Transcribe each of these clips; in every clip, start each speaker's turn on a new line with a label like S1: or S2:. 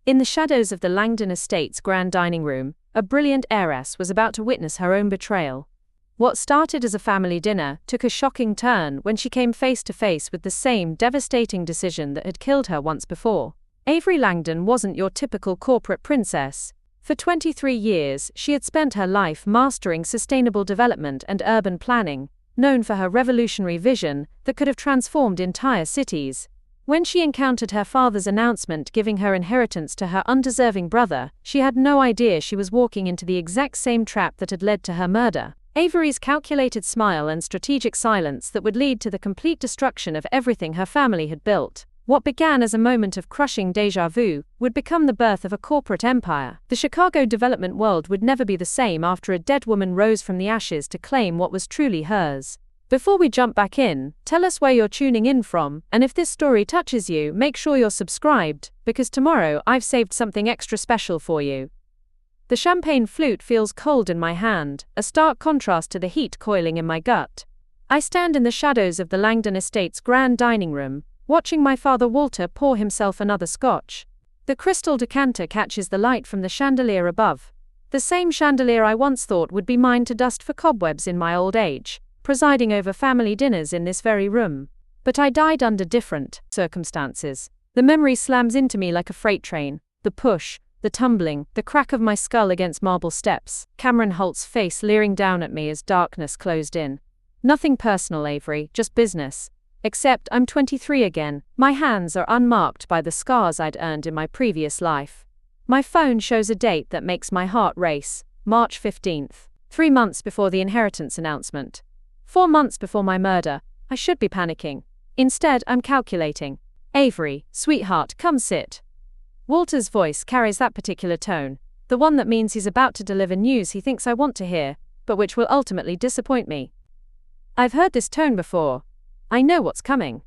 S1: In the shadows of the Langdon estate's grand dining room, a brilliant heiress was about to witness her own betrayal. What started as a family dinner took a shocking turn when she came face to face with the same devastating decision that had killed her once before. Avery Langdon wasn't your typical corporate princess. For 23 years, she had spent her life mastering sustainable development and urban planning, known for her revolutionary vision that could have transformed entire cities. When she encountered her father's announcement giving her inheritance to her undeserving brother, she had no idea she was walking into the exact same trap that had led to her murder. Avery's calculated smile and strategic silence that would lead to the complete destruction of everything her family had built. What began as a moment of crushing déjà vu would become the birth of a corporate empire. The Chicago development world would never be the same after a dead woman rose from the ashes to claim what was truly hers. Before we jump back in, tell us where you're tuning in from, and if this story touches you, make sure you're subscribed, because tomorrow I've saved something extra special for you. The champagne flute feels cold in my hand, a stark contrast to the heat coiling in my gut. I stand in the shadows of the Langdon estate's grand dining room, watching my father Walter pour himself another scotch. The crystal decanter catches the light from the chandelier above. The same chandelier I once thought would be mine to dust for cobwebs in my old age, presiding over family dinners in this very room. But I died under different circumstances. The memory slams into me like a freight train. The push, the tumbling, the crack of my skull against marble steps. Cameron Holt's face leering down at me as darkness closed in. Nothing personal, Avery, just business. Except I'm 23 again. My hands are unmarked by the scars I'd earned in my previous life. My phone shows a date that makes my heart race. March 15th. 3 months before the inheritance announcement. 4 months before my murder. I should be panicking. Instead, I'm calculating. Avery, sweetheart, come sit. Walter's voice carries that particular tone, the one that means he's about to deliver news he thinks I want to hear, but which will ultimately disappoint me. I've heard this tone before. I know what's coming.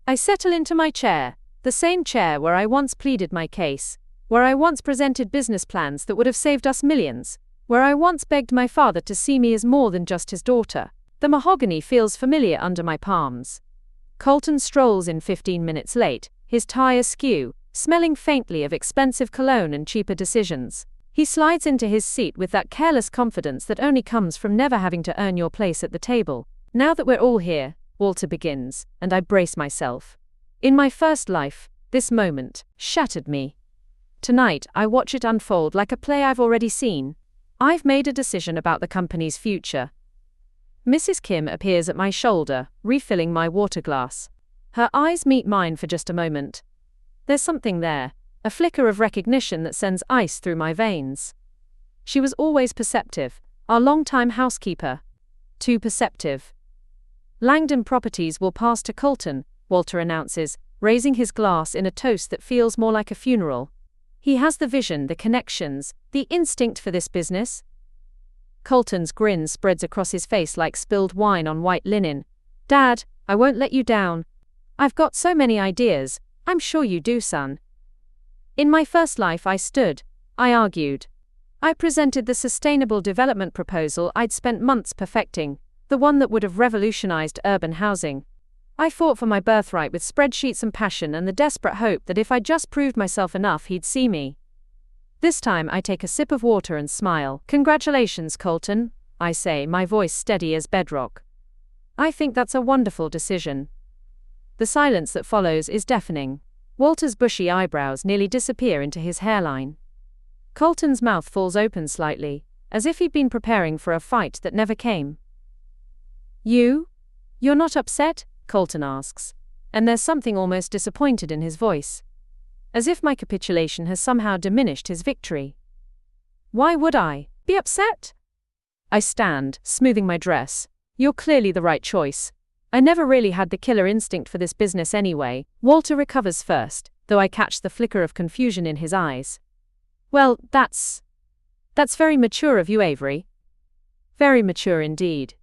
S1: I settle into my chair, the same chair where I once pleaded my case, where I once presented business plans that would have saved us millions, where I once begged my father to see me as more than just his daughter. The mahogany feels familiar under my palms. Colton strolls in 15 minutes late, his tie askew, smelling faintly of expensive cologne and cheaper decisions. He slides into his seat with that careless confidence that only comes from never having to earn your place at the table. Now that we're all here, Walter begins, and I brace myself. In my first life, this moment shattered me. Tonight, I watch it unfold like a play I've already seen. I've made a decision about the company's future. Mrs. Kim appears at my shoulder, refilling my water glass. Her eyes meet mine for just a moment. There's something there, a flicker of recognition that sends ice through my veins. She was always perceptive, our longtime housekeeper. Too perceptive. Langdon Properties will pass to Colton, Walter announces, raising his glass in a toast that feels more like a funeral. He has the vision, the connections, the instinct for this business. Colton's grin spreads across his face like spilled wine on white linen. Dad, I won't let you down. I've got so many ideas. I'm sure you do, son. In my first life I stood, I argued. I presented the sustainable development proposal I'd spent months perfecting, the one that would have revolutionized urban housing. I fought for my birthright with spreadsheets and passion and the desperate hope that if I just proved myself enough he'd see me. This time I take a sip of water and smile. Congratulations, Colton, I say, my voice steady as bedrock. I think that's a wonderful decision. The silence that follows is deafening. Walter's bushy eyebrows nearly disappear into his hairline. Colton's mouth falls open slightly, as if he'd been preparing for a fight that never came. You're not upset? Colton asks, and there's something almost disappointed in his voice. As if my capitulation has somehow diminished his victory. Why would I be upset? I stand, smoothing my dress. You're clearly the right choice. I never really had the killer instinct for this business anyway. Walter recovers first, though I catch the flicker of confusion in his eyes. Well, that's very mature of you, Avery. Very mature indeed.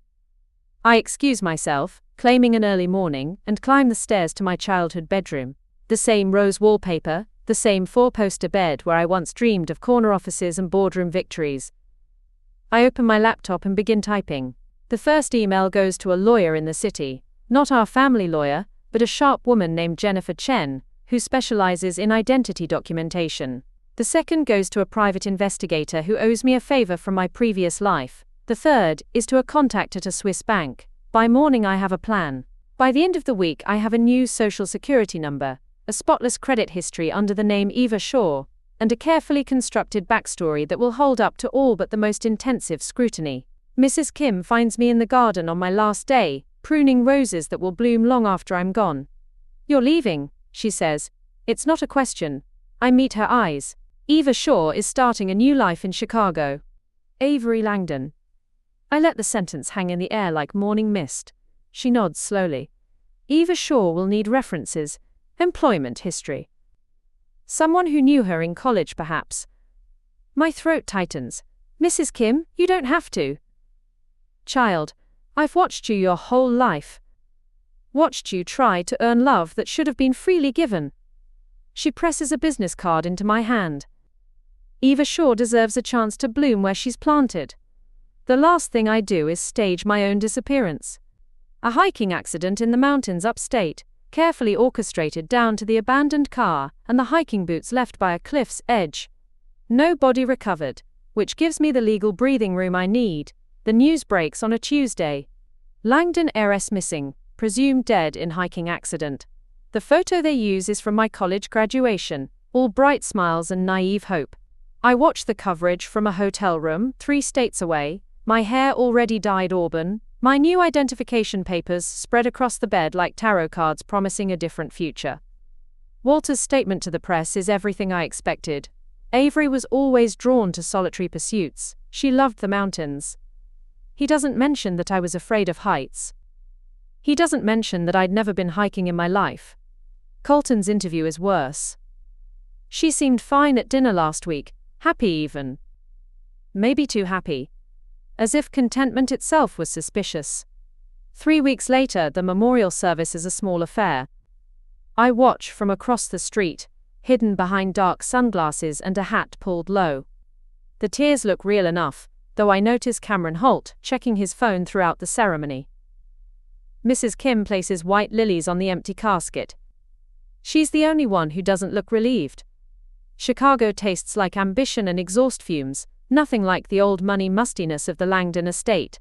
S1: I excuse myself, claiming an early morning, and climb the stairs to my childhood bedroom. The same rose wallpaper, the same four-poster bed where I once dreamed of corner offices and boardroom victories. I open my laptop and begin typing. The first email goes to a lawyer in the city, not our family lawyer, but a sharp woman named Jennifer Chen, who specializes in identity documentation. The second goes to a private investigator who owes me a favor from my previous life. The third is to a contact at a Swiss bank. By morning I have a plan. By the end of the week I have a new social security number, a spotless credit history under the name Eva Shaw, and a carefully constructed backstory that will hold up to all but the most intensive scrutiny. Mrs. Kim finds me in the garden on my last day, pruning roses that will bloom long after I'm gone. "You're leaving," she says. It's not a question. I meet her eyes. Eva Shaw is starting a new life in Chicago. Avery Langdon. I let the sentence hang in the air like morning mist. She nods slowly. Eva Shaw will need references, employment history. Someone who knew her in college, perhaps. My throat tightens. "Mrs. Kim, you don't have to." "Child, I've watched you your whole life. Watched you try to earn love that should have been freely given." She presses a business card into my hand. Eva Shaw deserves a chance to bloom where she's planted. The last thing I do is stage my own disappearance. A hiking accident in the mountains upstate, carefully orchestrated down to the abandoned car and the hiking boots left by a cliff's edge. No body recovered, which gives me the legal breathing room I need. The news breaks on a Tuesday. Langdon heiress missing, presumed dead in hiking accident. The photo they use is from my college graduation, all bright smiles and naive hope. I watch the coverage from a hotel room 3 states away, my hair already dyed auburn, my new identification papers spread across the bed like tarot cards promising a different future. Walter's statement to the press is everything I expected. Avery was always drawn to solitary pursuits. She loved the mountains. He doesn't mention that I was afraid of heights. He doesn't mention that I'd never been hiking in my life. Colton's interview is worse. She seemed fine at dinner last week, happy even. Maybe too happy. As if contentment itself was suspicious. 3 weeks later, the memorial service is a small affair. I watch from across the street, hidden behind dark sunglasses and a hat pulled low. The tears look real enough, though I notice Cameron Holt checking his phone throughout the ceremony. Mrs. Kim places white lilies on the empty casket. She's the only one who doesn't look relieved. Chicago tastes like ambition and exhaust fumes, nothing like the old money mustiness of the Langdon estate.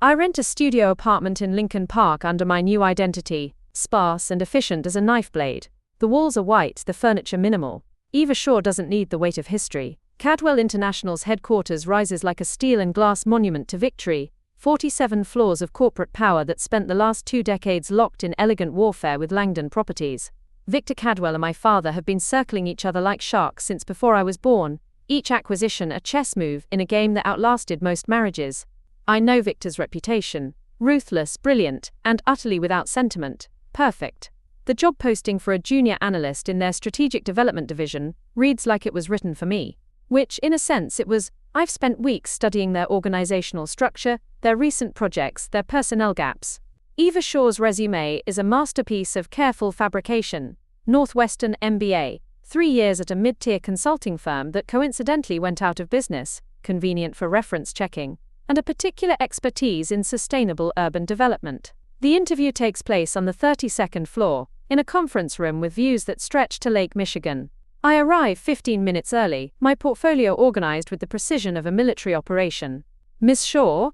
S1: I rent a studio apartment in Lincoln Park under my new identity, sparse and efficient as a knife blade. The walls are white, the furniture minimal. Eva Shaw doesn't need the weight of history. Cadwell International's headquarters rises like a steel and glass monument to victory, 47 floors of corporate power that spent the last 2 decades locked in elegant warfare with Langdon properties. Victor Cadwell and my father have been circling each other like sharks since before I was born, each acquisition a chess move in a game that outlasted most marriages. I know Victor's reputation: ruthless, brilliant, and utterly without sentiment. Perfect. The job posting for a junior analyst in their strategic development division reads like it was written for me. Which, in a sense, it was. I've spent weeks studying their organizational structure, their recent projects, their personnel gaps. Eva Shaw's resume is a masterpiece of careful fabrication. Northwestern MBA, 3 years at a mid-tier consulting firm that coincidentally went out of business, convenient for reference checking, and a particular expertise in sustainable urban development. The interview takes place on the 32nd floor, in a conference room with views that stretch to Lake Michigan. I arrive 15 minutes early, my portfolio organized with the precision of a military operation. "Miss Shaw?"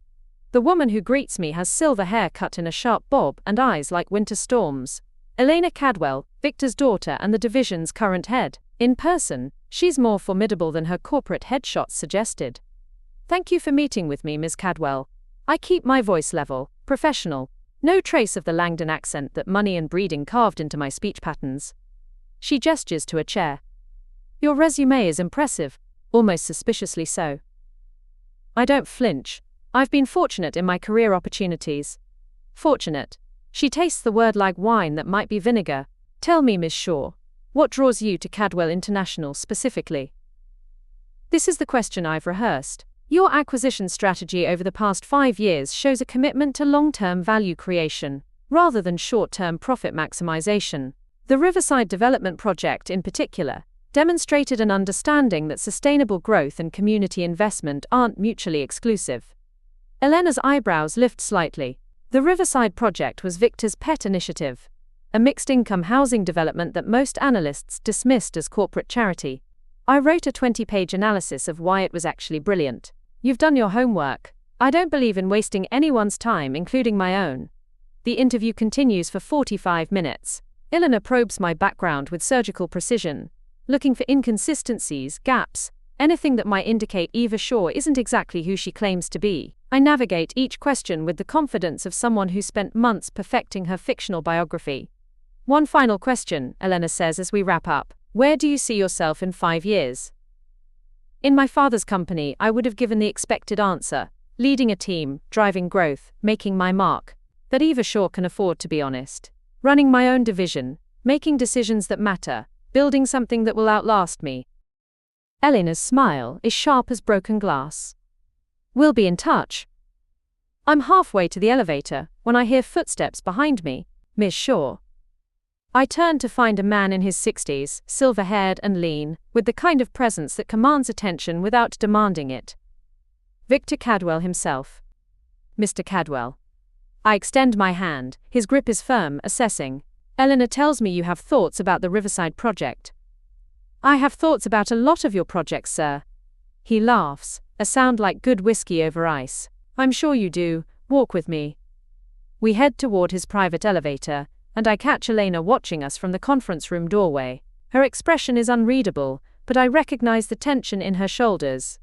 S1: The woman who greets me has silver hair cut in a sharp bob and eyes like winter storms. Elena Cadwell, Victor's daughter and the division's current head. In person, she's more formidable than her corporate headshots suggested. "Thank you for meeting with me, Ms. Cadwell." I keep my voice level, professional. No trace of the Langdon accent that money and breeding carved into my speech patterns. She gestures to a chair. "Your resume is impressive, almost suspiciously so." I don't flinch. I've been fortunate in my career opportunities. Fortunate. She tastes the word like wine that might be vinegar. "Tell me, Miss Shaw, what draws you to Cadwell International specifically?" This is the question I've rehearsed. "Your acquisition strategy over the past 5 years shows a commitment to long-term value creation, rather than short-term profit maximization. The Riverside Development Project in particular demonstrated an understanding that sustainable growth and community investment aren't mutually exclusive." Elena's eyebrows lift slightly. The Riverside Project was Victor's pet initiative. a mixed-income housing development that most analysts dismissed as corporate charity. I wrote a 20-page analysis of why it was actually brilliant. You've done your homework. I don't believe in wasting anyone's time, including my own. The interview continues for 45 minutes. Eleanor probes my background with surgical precision, looking for inconsistencies, gaps, anything that might indicate Eva Shaw isn't exactly who she claims to be. I navigate each question with the confidence of someone who spent months perfecting her fictional biography. One final question, Eleanor says as we wrap up. Where do you see yourself in 5 years? In my father's company, I would have given the expected answer. Leading a team, driving growth, making my mark. That Eva Shaw can afford, to be honest. Running my own division, making decisions that matter, building something that will outlast me. Eleanor's smile is sharp as broken glass. We'll be in touch. I'm halfway to the elevator when I hear footsteps behind me. Miss Shaw. I turn to find a man in his 60s, silver-haired and lean, with the kind of presence that commands attention without demanding it. Victor Cadwell himself. Mr. Cadwell. I extend my hand, his grip is firm, assessing. Eleanor tells me you have thoughts about the Riverside project. I have thoughts about a lot of your projects, sir. He laughs, a sound like good whiskey over ice. I'm sure you do, walk with me. We head toward his private elevator, and I catch Elena watching us from the conference room doorway. Her expression is unreadable, but I recognize the tension in her shoulders.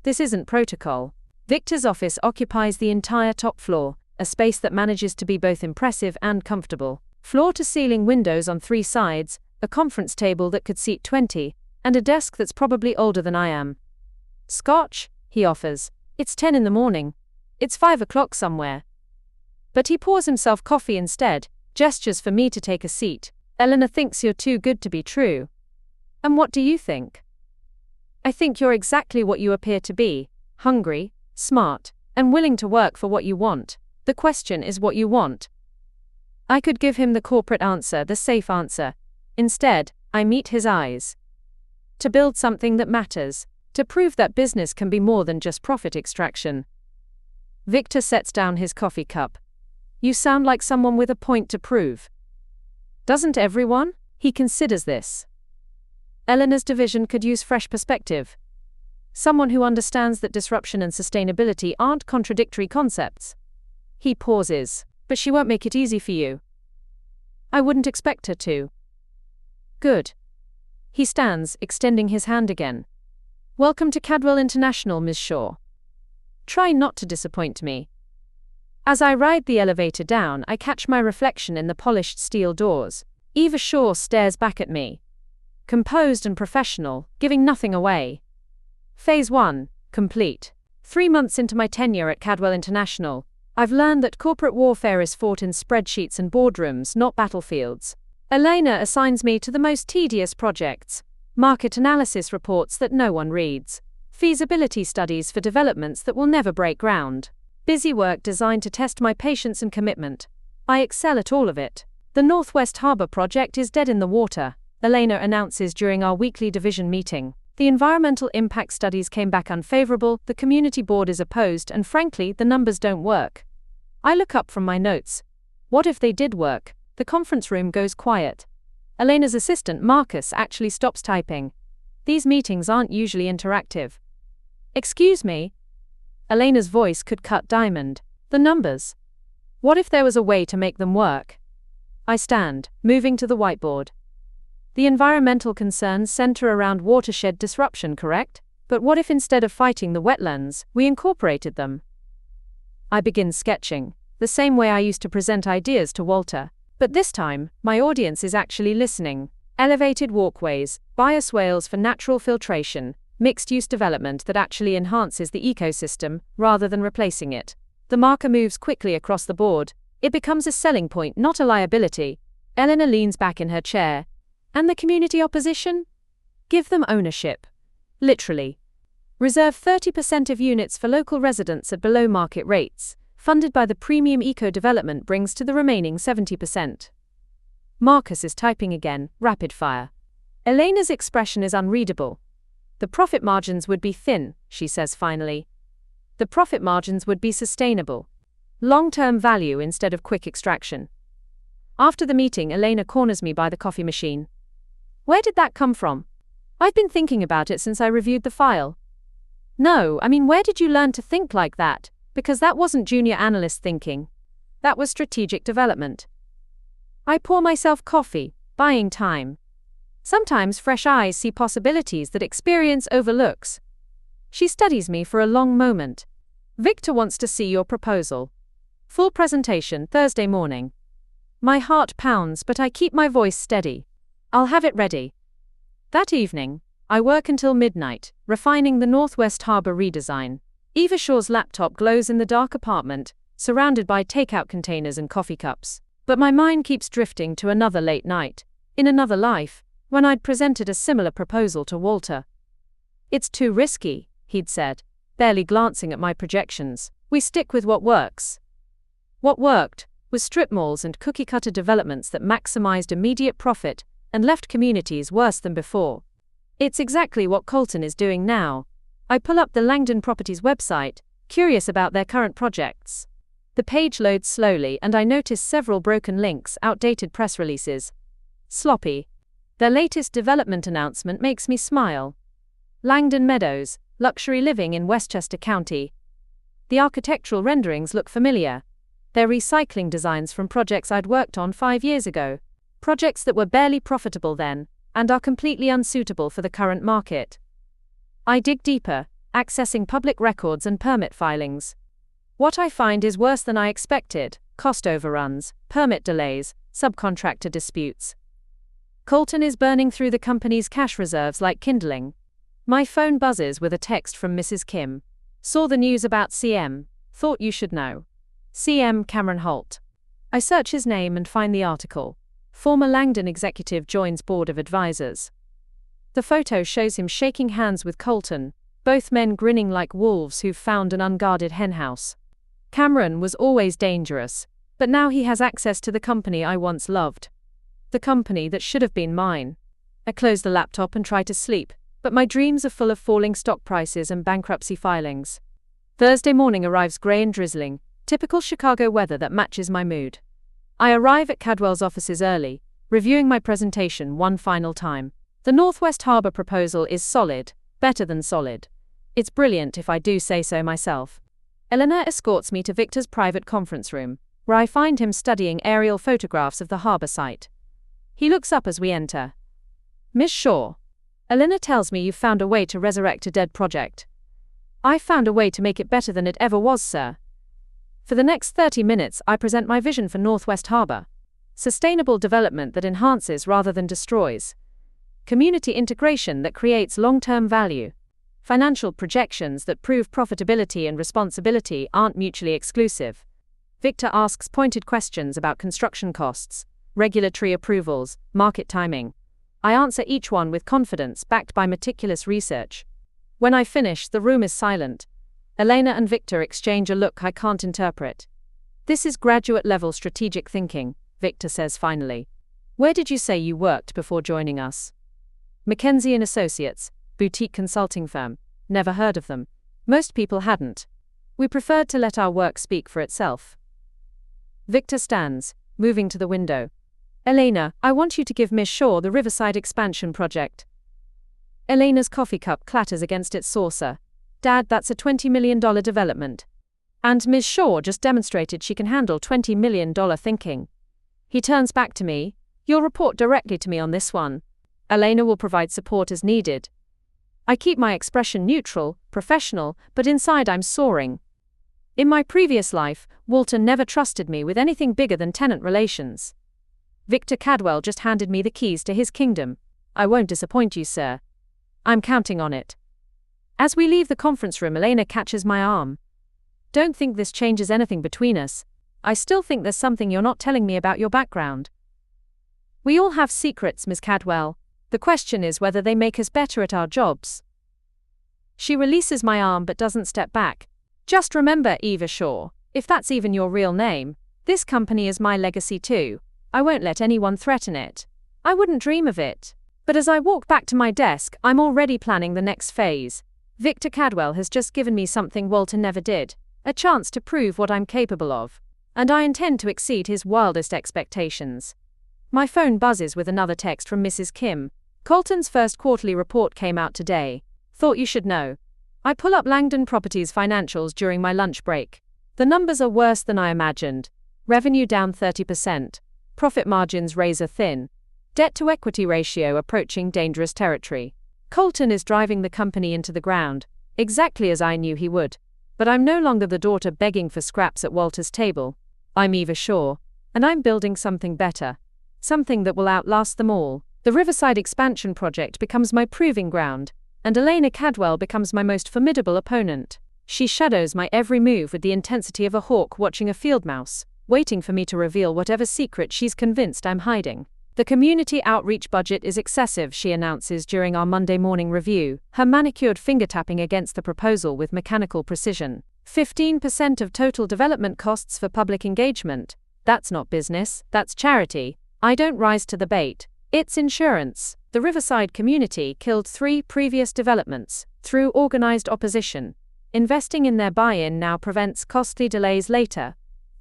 S1: This isn't protocol. Victor's office occupies the entire top floor, a space that manages to be both impressive and comfortable. Floor-to-ceiling windows on 3 sides, a conference table that could seat 20, and a desk that's probably older than I am. Scotch, he offers. It's 10 in the morning. It's 5 o'clock somewhere. But he pours himself coffee instead, gestures for me to take a seat. Eleanor thinks you're too good to be true. And what do you think? I think you're exactly what you appear to be, hungry, smart, and willing to work for what you want. The question is what you want. I could give him the corporate answer, the safe answer. Instead, I meet his eyes. To build something that matters, to prove that business can be more than just profit extraction. Victor sets down his coffee cup. You sound like someone with a point to prove. Doesn't everyone? He considers this. Eleanor's division could use fresh perspective. Someone who understands that disruption and sustainability aren't contradictory concepts. He pauses. But she won't make it easy for you. I wouldn't expect her to. Good. He stands, extending his hand again. Welcome to Cadwell International, Ms. Shaw. Try not to disappoint me. As I ride the elevator down, I catch my reflection in the polished steel doors. Eva Shaw stares back at me. Composed and professional, giving nothing away. Phase 1, complete. 3 months into my tenure at Cadwell International, I've learned that corporate warfare is fought in spreadsheets and boardrooms, not battlefields. Elena assigns me to the most tedious projects. Market analysis reports that no one reads. Feasibility studies for developments that will never break ground. Busy work designed to test my patience and commitment. I excel at all of it. The Northwest Harbor project is dead in the water, Elena announces during our weekly division meeting. The environmental impact studies came back unfavorable, the community board is opposed, and frankly, the numbers don't work. I look up from my notes. What if they did work? The conference room goes quiet. Elena's assistant, Marcus, actually stops typing. These meetings aren't usually interactive. Excuse me? Elena's voice could cut diamond. The numbers. What if there was a way to make them work? I stand, moving to the whiteboard. The environmental concerns center around watershed disruption, correct? But what if instead of fighting the wetlands, we incorporated them? I begin sketching, the same way I used to present ideas to Walter. But this time, my audience is actually listening. Elevated walkways, bioswales for natural filtration, mixed-use development that actually enhances the ecosystem, rather than replacing it. The marker moves quickly across the board. It becomes a selling point, not a liability. Eleanor leans back in her chair. And the community opposition? Give them ownership. Literally. Reserve 30% of units for local residents at below market rates, funded by the premium eco-development brings to the remaining 70%. Marcus is typing again, rapid fire. Elena's expression is unreadable. The profit margins would be thin, she says finally. The profit margins would be sustainable. Long-term value instead of quick extraction. After the meeting, Elena corners me by the coffee machine. Where did that come from? I've been thinking about it since I reviewed the file. No, I mean, where did you learn to think like that? Because that wasn't junior analyst thinking. That was strategic development. I pour myself coffee, buying time. Sometimes fresh eyes see possibilities that experience overlooks. She studies me for a long moment. Victor wants to see your proposal. Full presentation Thursday morning. My heart pounds, but I keep my voice steady. I'll have it ready. That evening, I work until midnight, refining the Northwest Harbor redesign. Eva Shaw's laptop glows in the dark apartment, surrounded by takeout containers and coffee cups. But my mind keeps drifting to another late night, in another life, when I'd presented a similar proposal to Walter. It's too risky, he'd said, barely glancing at my projections. We stick with what works. What worked was strip malls and cookie-cutter developments that maximized immediate profit and left communities worse than before. It's exactly what Colton is doing now. I pull up the Langdon Properties website, curious about their current projects. The page loads slowly and I notice several broken links, outdated press releases. Sloppy. Their latest development announcement makes me smile. Langdon Meadows, luxury living in Westchester County. The architectural renderings look familiar. They're recycling designs from projects I'd worked on 5 years ago. Projects that were barely profitable then, and are completely unsuitable for the current market. I dig deeper, accessing public records and permit filings. What I find is worse than I expected: cost overruns, permit delays, subcontractor disputes. Colton is burning through the company's cash reserves like kindling. My phone buzzes with a text from Mrs. Kim. Saw the news about CM, thought you should know. CM Cameron Holt. I search his name and find the article. Former Langdon executive joins board of advisors. The photo shows him shaking hands with Colton, both men grinning like wolves who've found an unguarded henhouse. Cameron was always dangerous, but now he has access to the company I once loved. The company that should have been mine. I close the laptop and try to sleep, but my dreams are full of falling stock prices and bankruptcy filings. Thursday morning arrives grey and drizzling, typical Chicago weather that matches my mood. I arrive at Cadwell's offices early, reviewing my presentation one final time. The Northwest Harbor proposal is solid, better than solid. It's brilliant if I do say so myself. Eleanor escorts me to Victor's private conference room, where I find him studying aerial photographs of the harbor site. He looks up as we enter. Miss Shaw. Eleanor tells me you've found a way to resurrect a dead project. I found a way to make it better than it ever was, sir. For the next 30 minutes, I present my vision for Northwest Harbor. Sustainable development that enhances rather than destroys. Community integration that creates long-term value. Financial projections that prove profitability and responsibility aren't mutually exclusive. Victor asks pointed questions about construction costs, regulatory approvals, market timing. I answer each one with confidence, backed by meticulous research. When I finish, the room is silent. Elena and Victor exchange a look I can't interpret. This is graduate-level strategic thinking, Victor says finally. Where did you say you worked before joining us? McKenzie & Associates, boutique consulting firm. Never heard of them. Most people hadn't. We preferred to let our work speak for itself. Victor stands, moving to the window. Elena, I want you to give Miss Shaw the Riverside expansion project. Elena's coffee cup clatters against its saucer. Dad, that's a $20 million development. And Ms. Shaw just demonstrated she can handle $20 million thinking. He turns back to me. You'll report directly to me on this one. Elena will provide support as needed. I keep my expression neutral, professional, but inside I'm soaring. In my previous life, Walter never trusted me with anything bigger than tenant relations. Victor Cadwell just handed me the keys to his kingdom. I won't disappoint you, sir. I'm counting on it. As we leave the conference room, Elena catches my arm. Don't think this changes anything between us. I still think there's something you're not telling me about your background. We all have secrets, Ms. Cadwell. The question is whether they make us better at our jobs. She releases my arm but doesn't step back. Just remember, Eva Shaw, if that's even your real name, this company is my legacy too. I won't let anyone threaten it. I wouldn't dream of it. But as I walk back to my desk, I'm already planning the next phase. Victor Cadwell has just given me something Walter never did, a chance to prove what I'm capable of. and I intend to exceed his wildest expectations. My phone buzzes with another text from Mrs. Kim. Colton's first quarterly report came out today. Thought you should know. I pull up Langdon Properties financials during my lunch break. The numbers are worse than I imagined. Revenue down 30%. Profit margins razor thin. Debt-to-equity ratio approaching dangerous territory. Colton is driving the company into the ground, exactly as I knew he would. But I'm no longer the daughter begging for scraps at Walter's table. I'm Eva Shaw, and I'm building something better. Something that will outlast them all. The Riverside expansion project becomes my proving ground, and Elena Cadwell becomes my most formidable opponent. She shadows my every move with the intensity of a hawk watching a field mouse, waiting for me to reveal whatever secret she's convinced I'm hiding. The community outreach budget is excessive, she announces during our Monday morning review, her manicured finger tapping against the proposal with mechanical precision. 15% of total development costs for public engagement. That's not business, that's charity. I don't rise to the bait. It's insurance. The Riverside community killed 3 previous developments through organized opposition. Investing in their buy-in now prevents costly delays later.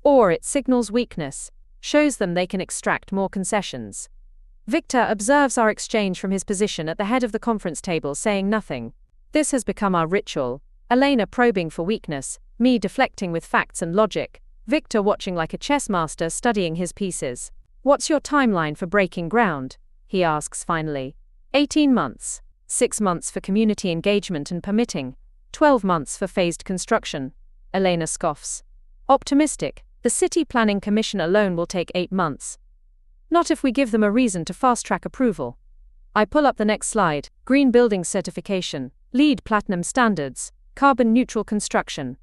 S1: Or it signals weakness, shows them they can extract more concessions. Victor observes our exchange from his position at the head of the conference table, saying nothing. This has become our ritual. Elena probing for weakness, me deflecting with facts and logic, Victor watching like a chess master studying his pieces. What's your timeline for breaking ground? He asks finally. 18 months. 6 months for community engagement and permitting. 12 months for phased construction. Elena scoffs. Optimistic, the City Planning Commission alone will take 8 months. Not if we give them a reason to fast-track approval. I pull up the next slide. Green building certification, LEED Platinum standards, carbon-neutral construction.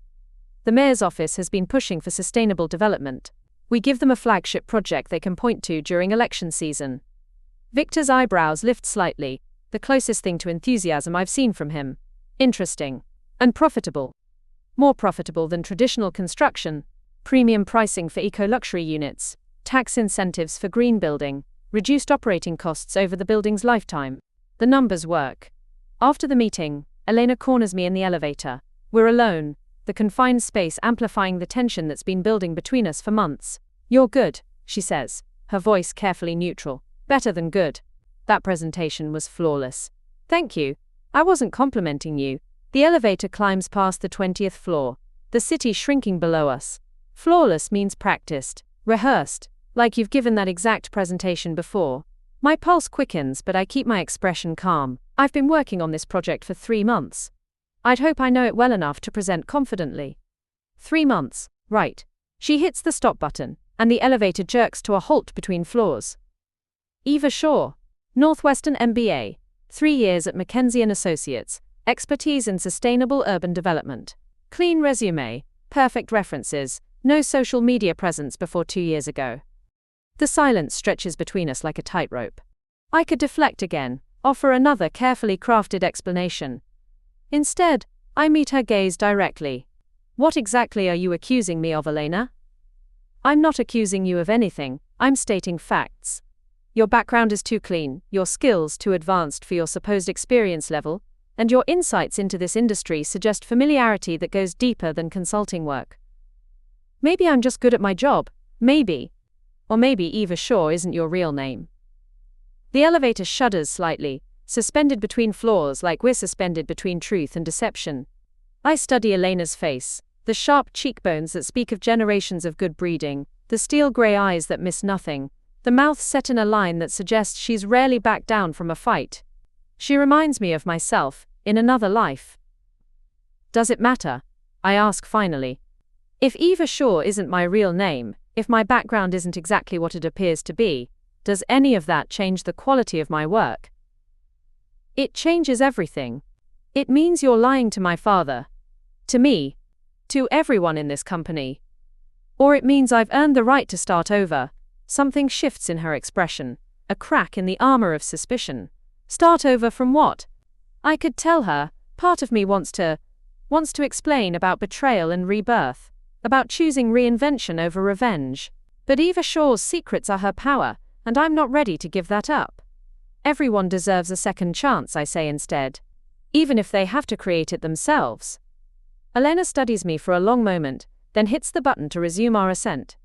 S1: The mayor's office has been pushing for sustainable development. We give them a flagship project they can point to during election season. Victor's eyebrows lift slightly, the closest thing to enthusiasm I've seen from him. Interesting. And profitable. More profitable than traditional construction. Premium pricing for eco-luxury units. Tax incentives for green building. Reduced operating costs over the building's lifetime. The numbers work. After the meeting, Elena corners me in the elevator. We're alone, the confined space amplifying the tension that's been building between us for months. You're good, she says, her voice carefully neutral. Better than good. That presentation was flawless. Thank you. I wasn't complimenting you. The elevator climbs past the 20th floor. The city shrinking below us. Flawless means practiced, rehearsed, like you've given that exact presentation before. My pulse quickens, but I keep my expression calm. I've been working on this project for 3 months. I'd hope I know it well enough to present confidently. 3 months, right. She hits the stop button, and the elevator jerks to a halt between floors. Eva Shaw, Northwestern MBA, 3 years at Mackenzie & Associates, expertise in sustainable urban development. Clean resume, perfect references, no social media presence before 2 years ago. The silence stretches between us like a tightrope. I could deflect again, offer another carefully crafted explanation. Instead, I meet her gaze directly. What exactly are you accusing me of, Elena? I'm not accusing you of anything, I'm stating facts. Your background is too clean, your skills too advanced for your supposed experience level, and your insights into this industry suggest familiarity that goes deeper than consulting work. Maybe I'm just good at my job, maybe. Or maybe Eva Shaw isn't your real name. The elevator shudders slightly, suspended between floors like we're suspended between truth and deception. I study Elena's face, the sharp cheekbones that speak of generations of good breeding, the steel-grey eyes that miss nothing, the mouth set in a line that suggests she's rarely backed down from a fight. She reminds me of myself, in another life. Does it matter? I ask finally. If Eva Shaw isn't my real name, if my background isn't exactly what it appears to be, does any of that change the quality of my work? It changes everything. It means you're lying to my father. To me. To everyone in this company. Or it means I've earned the right to start over. Something shifts in her expression, a crack in the armor of suspicion. Start over from what? I could tell her, part of me wants to explain about betrayal and rebirth, about choosing reinvention over revenge. But Eva Shaw's secrets are her power, and I'm not ready to give that up. Everyone deserves a second chance, I say instead. Even if they have to create it themselves. Elena studies me for a long moment, then hits the button to resume our ascent.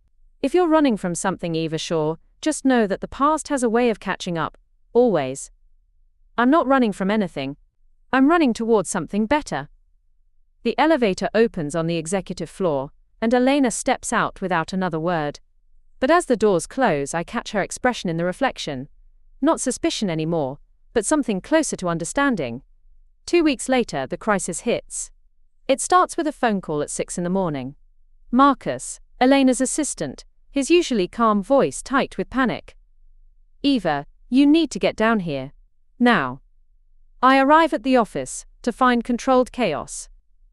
S1: If you're running from something, Eva Shaw, just know that the past has a way of catching up, always. I'm not running from anything. I'm running towards something better. The elevator opens on the executive floor, and Elena steps out without another word. But as the doors close, I catch her expression in the reflection. Not suspicion anymore, but something closer to understanding. 2 weeks later, the crisis hits. It starts with a phone call at 6 a.m. Marcus, Elena's assistant, his usually calm voice tight with panic. Eva, you need to get down here. Now. I arrive at the office, to find controlled chaos.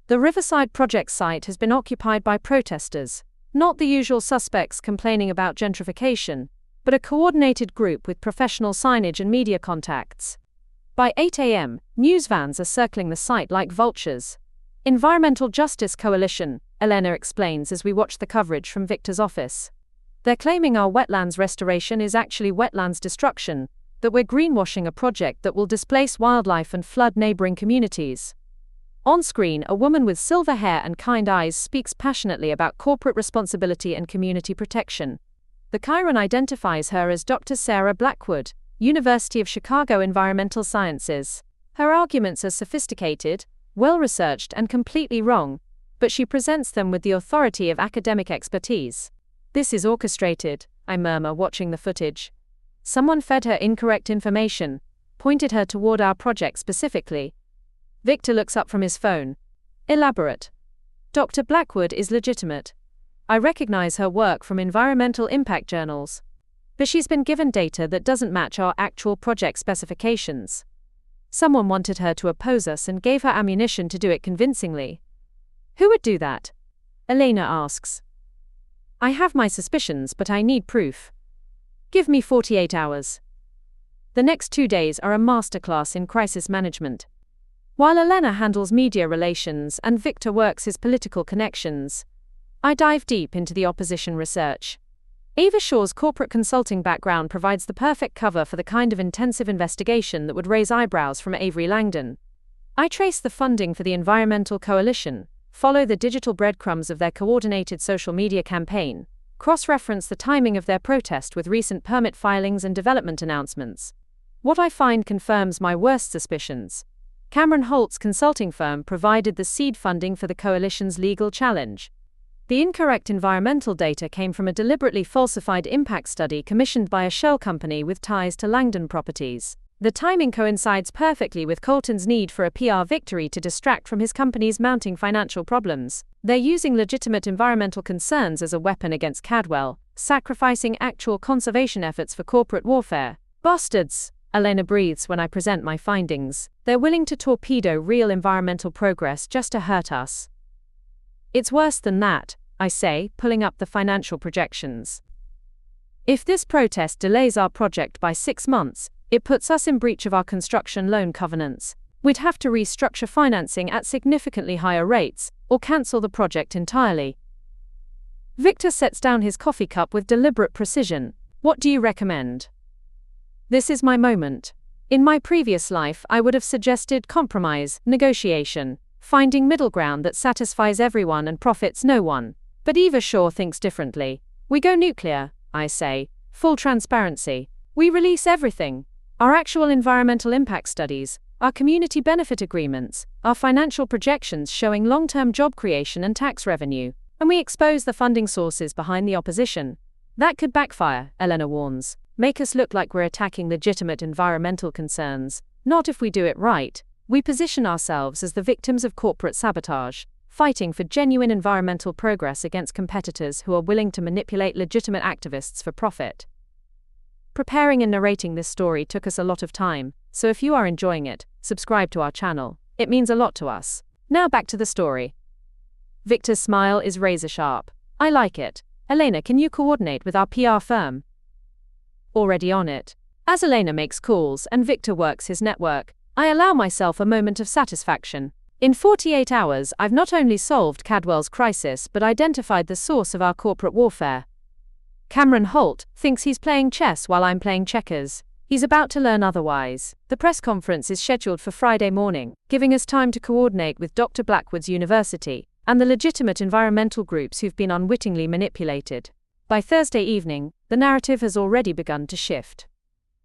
S1: The Riverside project site has been occupied by protesters, not the usual suspects complaining about gentrification, but a coordinated group with professional signage and media contacts. By 8 a.m., news vans are circling the site like vultures. Environmental Justice Coalition, Elena explains as we watch the coverage from Victor's office. They're claiming our wetlands restoration is actually wetlands destruction, that we're greenwashing a project that will displace wildlife and flood neighboring communities. On screen, a woman with silver hair and kind eyes speaks passionately about corporate responsibility and community protection. The Chiron identifies her as Dr. Sarah Blackwood, University of Chicago Environmental Sciences. Her arguments are sophisticated, well-researched and completely wrong, but she presents them with the authority of academic expertise. This is orchestrated, I murmur watching the footage. Someone fed her incorrect information, pointed her toward our project specifically. Victor looks up from his phone. Elaborate. Dr. Blackwood is legitimate. I recognize her work from environmental impact journals. But she's been given data that doesn't match our actual project specifications. Someone wanted her to oppose us and gave her ammunition to do it convincingly. Who would do that? Elena asks. I have my suspicions, but I need proof. Give me 48 hours. The next 2 days are a masterclass in crisis management. While Elena handles media relations and Victor works his political connections, I dive deep into the opposition research. Eva Shaw's corporate consulting background provides the perfect cover for the kind of intensive investigation that would raise eyebrows from Avery Langdon. I trace the funding for the Environmental Coalition, follow the digital breadcrumbs of their coordinated social media campaign, cross-reference the timing of their protest with recent permit filings and development announcements. What I find confirms my worst suspicions. Cameron Holt's consulting firm provided the seed funding for the coalition's legal challenge. The incorrect environmental data came from a deliberately falsified impact study commissioned by a shell company with ties to Langdon Properties. The timing coincides perfectly with Colton's need for a PR victory to distract from his company's mounting financial problems. They're using legitimate environmental concerns as a weapon against Cadwell, sacrificing actual conservation efforts for corporate warfare. Bastards, Elena breathes when I present my findings. They're willing to torpedo real environmental progress just to hurt us. It's worse than that, I say, pulling up the financial projections. If this protest delays our project by 6 months, it puts us in breach of our construction loan covenants. We'd have to restructure financing at significantly higher rates, or cancel the project entirely. Victor sets down his coffee cup with deliberate precision. What do you recommend? This is my moment. In my previous life, I would have suggested compromise, negotiation, finding middle ground that satisfies everyone and profits no one. But Eva Shaw thinks differently. We go nuclear, I say. Full transparency. We release everything. Our actual environmental impact studies, our community benefit agreements, our financial projections showing long-term job creation and tax revenue, and we expose the funding sources behind the opposition. That could backfire, Elena warns. Make us look like we're attacking legitimate environmental concerns. Not if we do it right. We position ourselves as the victims of corporate sabotage, fighting for genuine environmental progress against competitors who are willing to manipulate legitimate activists for profit. Preparing and narrating this story took us a lot of time, so if you are enjoying it, subscribe to our channel. It means a lot to us. Now back to the story. Victor's smile is razor sharp. I like it. Elena, can you coordinate with our PR firm? Already on it. As Elena makes calls and Victor works his network, I allow myself a moment of satisfaction. In 48 hours, I've not only solved Cadwell's crisis but identified the source of our corporate warfare. Cameron Holt thinks he's playing chess while I'm playing checkers. He's about to learn otherwise. The press conference is scheduled for Friday morning, giving us time to coordinate with Dr. Blackwood's university and the legitimate environmental groups who've been unwittingly manipulated. By Thursday evening, the narrative has already begun to shift.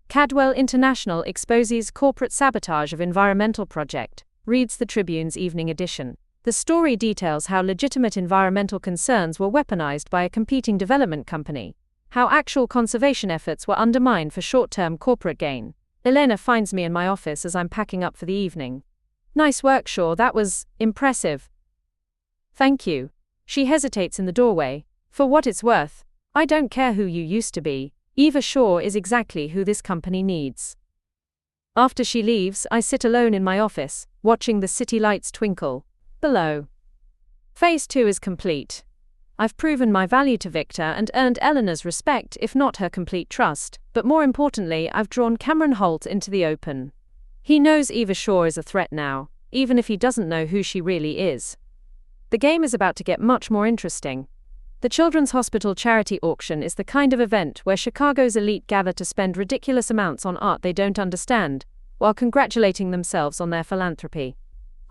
S1: Cadwell International exposes corporate sabotage of environmental project, reads the Tribune's evening edition. The story details how legitimate environmental concerns were weaponized by a competing development company, how actual conservation efforts were undermined for short-term corporate gain. Elena finds me in my office as I'm packing up for the evening. Nice work, Shaw, that was impressive. Thank you. She hesitates in the doorway. For what it's worth, I don't care who you used to be. Eva Shaw is exactly who this company needs. After she leaves, I sit alone in my office, watching the city lights twinkle below. Phase 2 is complete. I've proven my value to Victor and earned Eleanor's respect, if not her complete trust, but more importantly, I've drawn Cameron Holt into the open. He knows Eva Shaw is a threat now, even if he doesn't know who she really is. The game is about to get much more interesting. The Children's Hospital charity auction is the kind of event where Chicago's elite gather to spend ridiculous amounts on art they don't understand, while congratulating themselves on their philanthropy.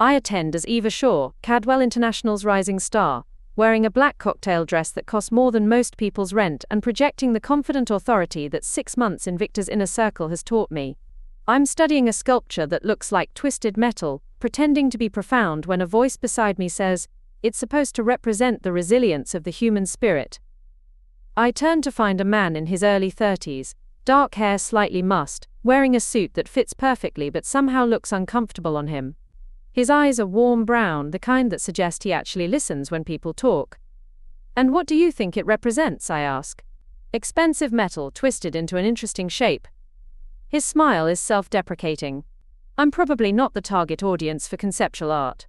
S1: I attend as Eva Shaw, Cadwell International's rising star, wearing a black cocktail dress that costs more than most people's rent and projecting the confident authority that 6 months in Victor's inner circle has taught me. I'm studying a sculpture that looks like twisted metal, pretending to be profound when a voice beside me says, it's supposed to represent the resilience of the human spirit. I turn to find a man in his early 30s, dark hair slightly mussed, wearing a suit that fits perfectly but somehow looks uncomfortable on him. His eyes are warm brown, the kind that suggest he actually listens when people talk. And what do you think it represents, I ask. Expensive metal twisted into an interesting shape. His smile is self-deprecating. I'm probably not the target audience for conceptual art.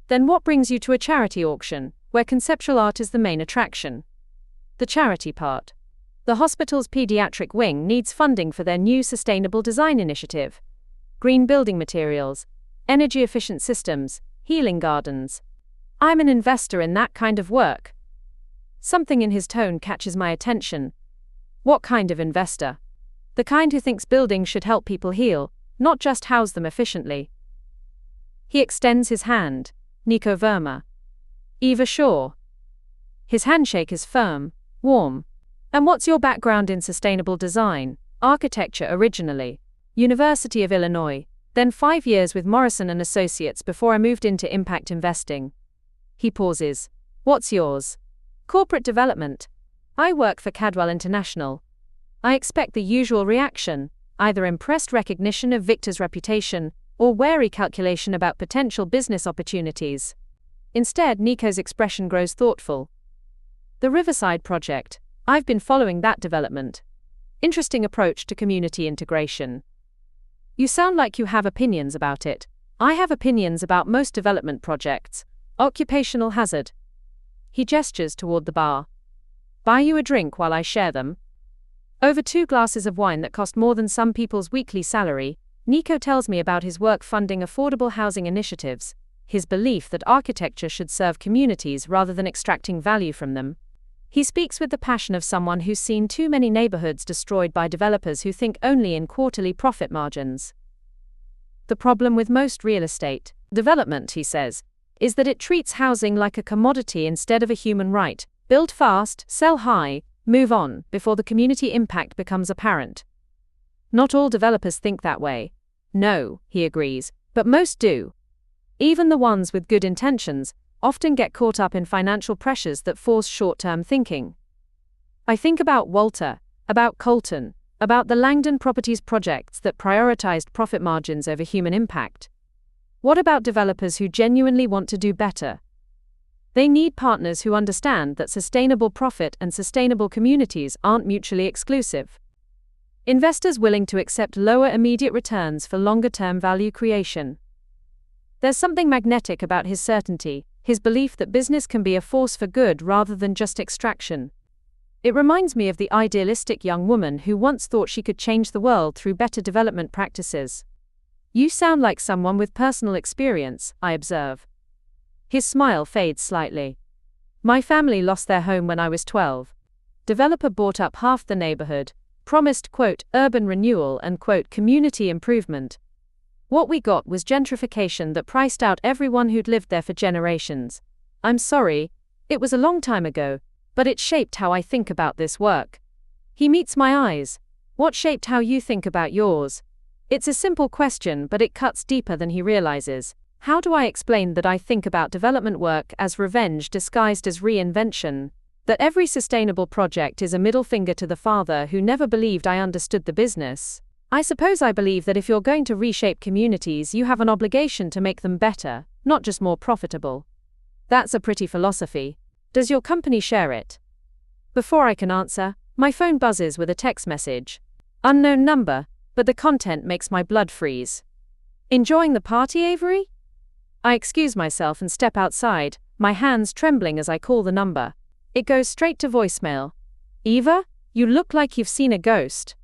S1: Then what brings you to a charity auction, where conceptual art is the main attraction? The charity part. The hospital's pediatric wing needs funding for their new sustainable design initiative. Green building materials, energy-efficient systems, healing gardens. I'm an investor in that kind of work. Something in his tone catches my attention. What kind of investor? The kind who thinks buildings should help people heal, not just house them efficiently. He extends his hand. Nico Verma. Eva Shaw. His handshake is firm, warm. And what's your background in sustainable design? Architecture originally. University of Illinois. Then 5 years with Morrison & Associates before I moved into impact investing. He pauses. What's yours? Corporate development. I work for Cadwell International. I expect the usual reaction, either impressed recognition of Victor's reputation, or wary calculation about potential business opportunities. Instead, Nico's expression grows thoughtful. The Riverside Project. I've been following that development. Interesting approach to community integration. You sound like you have opinions about it. I have opinions about most development projects. Occupational hazard. He gestures toward the bar. Buy you a drink while I share them. Over 2 glasses of wine that cost more than some people's weekly salary, Nico tells me about his work funding affordable housing initiatives, his belief that architecture should serve communities rather than extracting value from them. He speaks with the passion of someone who's seen too many neighborhoods destroyed by developers who think only in quarterly profit margins. The problem with most real estate development, he says, is that it treats housing like a commodity instead of a human right. Build fast, sell high, move on, before the community impact becomes apparent. Not all developers think that way. No, he agrees, but most do. Even the ones with good intentions often get caught up in financial pressures that force short-term thinking. I think about Walter, about Colton, about the Langdon Properties projects that prioritized profit margins over human impact. What about developers who genuinely want to do better? They need partners who understand that sustainable profit and sustainable communities aren't mutually exclusive. Investors willing to accept lower immediate returns for longer-term value creation. There's something magnetic about his certainty, his belief that business can be a force for good rather than just extraction. It reminds me of the idealistic young woman who once thought she could change the world through better development practices. You sound like someone with personal experience, I observe. His smile fades slightly. My family lost their home when I was 12. Developer bought up half the neighborhood, promised, quote, urban renewal and, quote, community improvement. What we got was gentrification that priced out everyone who'd lived there for generations. I'm sorry, it was a long time ago. but it shaped how I think about this work. He meets my eyes. What shaped how you think about yours? It's a simple question, but it cuts deeper than he realizes. How do I explain that I think about development work as revenge disguised as reinvention? That every sustainable project is a middle finger to the father who never believed I understood the business? I suppose I believe that if you're going to reshape communities, you have an obligation to make them better, not just more profitable. That's a pretty philosophy. Does your company share it? Before I can answer, my phone buzzes with a text message. Unknown number, but the content makes my blood freeze. Enjoying the party, Avery? I excuse myself and step outside, my hands trembling as I call the number. It goes straight to voicemail. Eva, you look like you've seen a ghost.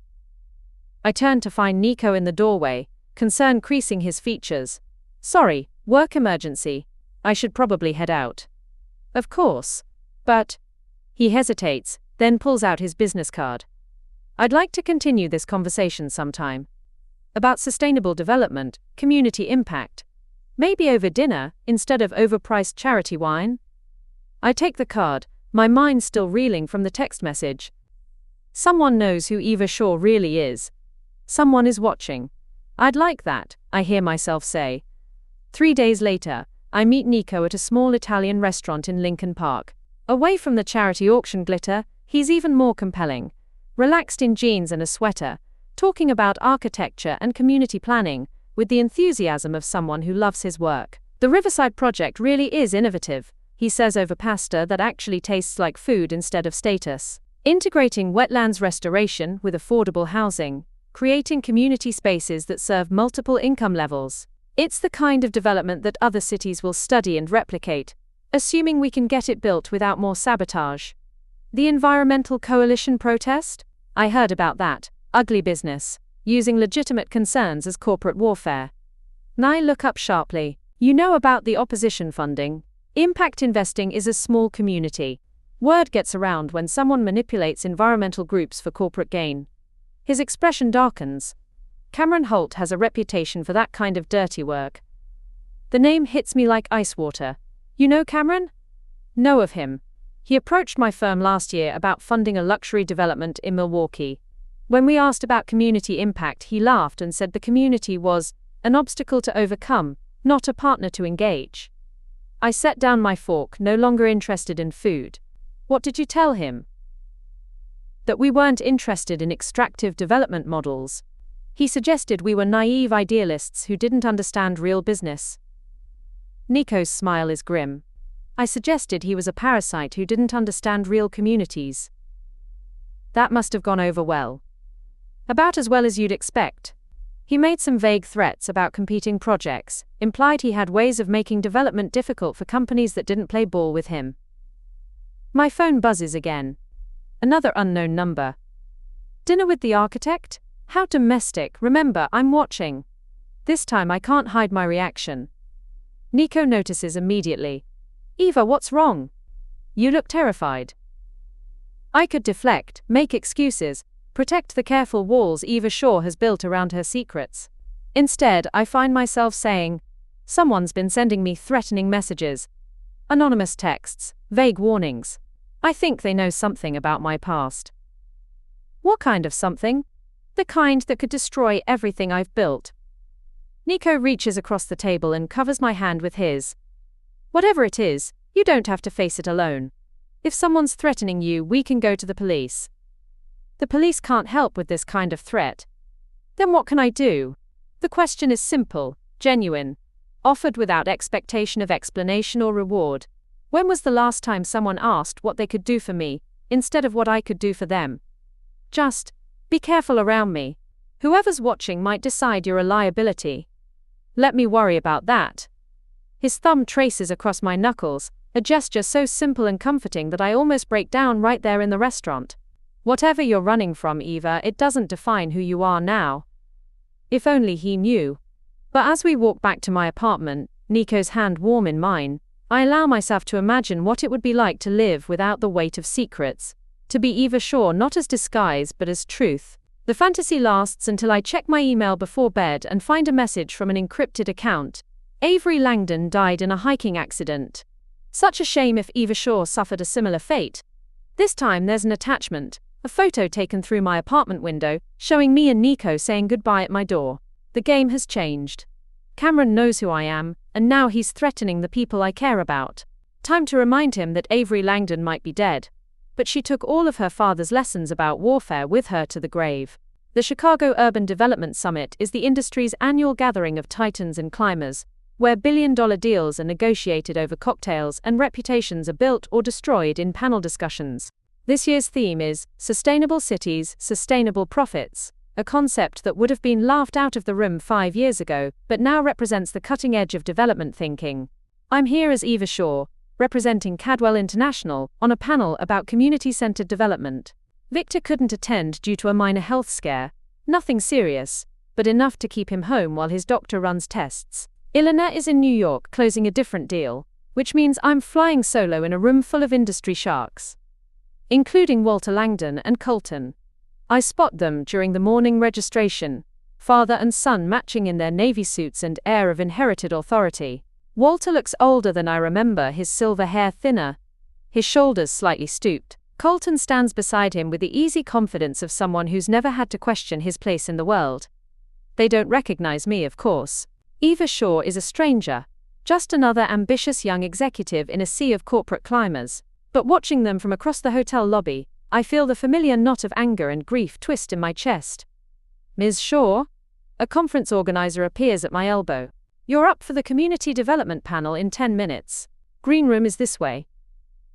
S1: I turn to find Nico in the doorway, concern creasing his features. Sorry, work emergency. I should probably head out. Of course. But. He hesitates, then pulls out his business card. I'd like to continue this conversation sometime. About sustainable development, community impact. Maybe over dinner, instead of overpriced charity wine? I take the card, my mind still reeling from the text message. Someone knows who Eva Shaw really is. Someone is watching. I'd like that, I hear myself say. 3 days later, I meet Nico at a small Italian restaurant in Lincoln Park. Away from the charity auction glitter, he's even more compelling. Relaxed in jeans and a sweater, talking about architecture and community planning, with the enthusiasm of someone who loves his work. The Riverside project really is innovative, he says over pasta that actually tastes like food instead of status. Integrating wetlands restoration with affordable housing, creating community spaces that serve multiple income levels. It's the kind of development that other cities will study and replicate, assuming we can get it built without more sabotage. The Environmental Coalition protest? I heard about that. Ugly business. Using legitimate concerns as corporate warfare. I look up sharply. You know about the opposition funding. Impact investing is a small community. Word gets around when someone manipulates environmental groups for corporate gain. His expression darkens. Cameron Holt has a reputation for that kind of dirty work. The name hits me like ice water. You know Cameron? Know of him. He approached my firm last year about funding a luxury development in Milwaukee. When we asked about community impact, he laughed and said the community was an obstacle to overcome, not a partner to engage. I set down my fork, no longer interested in food. What did you tell him? That we weren't interested in extractive development models. He suggested we were naive idealists who didn't understand real business. Nico's smile is grim. I suggested he was a parasite who didn't understand real communities. That must have gone over well. About as well as you'd expect. He made some vague threats about competing projects, implied he had ways of making development difficult for companies that didn't play ball with him. My phone buzzes again. Another unknown number. Dinner with the architect? How domestic. Remember, I'm watching. This time I can't hide my reaction. Nico notices immediately. Eva, what's wrong? You look terrified. I could deflect, make excuses, protect the careful walls Eva Shaw has built around her secrets. Instead, I find myself saying, someone's been sending me threatening messages. Anonymous texts, vague warnings. I think they know something about my past. What kind of something? The kind that could destroy everything I've built. Nico reaches across the table and covers my hand with his. Whatever it is, you don't have to face it alone. If someone's threatening you, we can go to the police. The police can't help with this kind of threat. Then what can I do? The question is simple, genuine, offered without expectation of explanation or reward. When was the last time someone asked what they could do for me, instead of what I could do for them? Just, be careful around me. Whoever's watching might decide you're a liability. Let me worry about that. His thumb traces across my knuckles, a gesture so simple and comforting that I almost break down right there in the restaurant. Whatever you're running from, Eva, it doesn't define who you are now. If only he knew. But as we walk back to my apartment, Nico's hand warm in mine, I allow myself to imagine what it would be like to live without the weight of secrets. To be Eva Shaw not as disguise but as truth. The fantasy lasts until I check my email before bed and find a message from an encrypted account. Avery Langdon died in a hiking accident. Such a shame if Eva Shaw suffered a similar fate. This time there's an attachment, a photo taken through my apartment window, showing me and Nico saying goodbye at my door. The game has changed. Cameron knows who I am, and now he's threatening the people I care about. Time to remind him that Avery Langdon might be dead. But she took all of her father's lessons about warfare with her to the grave. The Chicago Urban Development Summit is the industry's annual gathering of titans and climbers, where billion-dollar deals are negotiated over cocktails and reputations are built or destroyed in panel discussions. This year's theme is Sustainable Cities, Sustainable Profits, a concept that would have been laughed out of the room 5 years ago, but now represents the cutting edge of development thinking. I'm here as Eva Shaw, representing Cadwell International, on a panel about community-centered development. Victor couldn't attend due to a minor health scare, nothing serious, but enough to keep him home while his doctor runs tests. Ilana is in New York closing a different deal, which means I'm flying solo in a room full of industry sharks, including Walter Langdon and Colton. I spot them during the morning registration, father and son matching in their navy suits and air of inherited authority. Walter looks older than I remember, his silver hair thinner, his shoulders slightly stooped. Colton stands beside him with the easy confidence of someone who's never had to question his place in the world. They don't recognize me, of course. Eva Shaw is a stranger, just another ambitious young executive in a sea of corporate climbers. But watching them from across the hotel lobby, I feel the familiar knot of anger and grief twist in my chest. Ms. Shaw? A conference organizer appears at my elbow. You're up for the community development panel in 10 minutes. Green room is this way.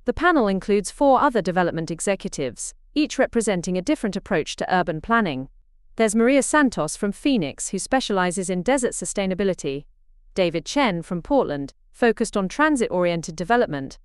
S1: The panel includes 4 other development executives, each representing a different approach to urban planning. There's Maria Santos from Phoenix, who specializes in desert sustainability, David Chen from Portland, focused on transit-oriented development,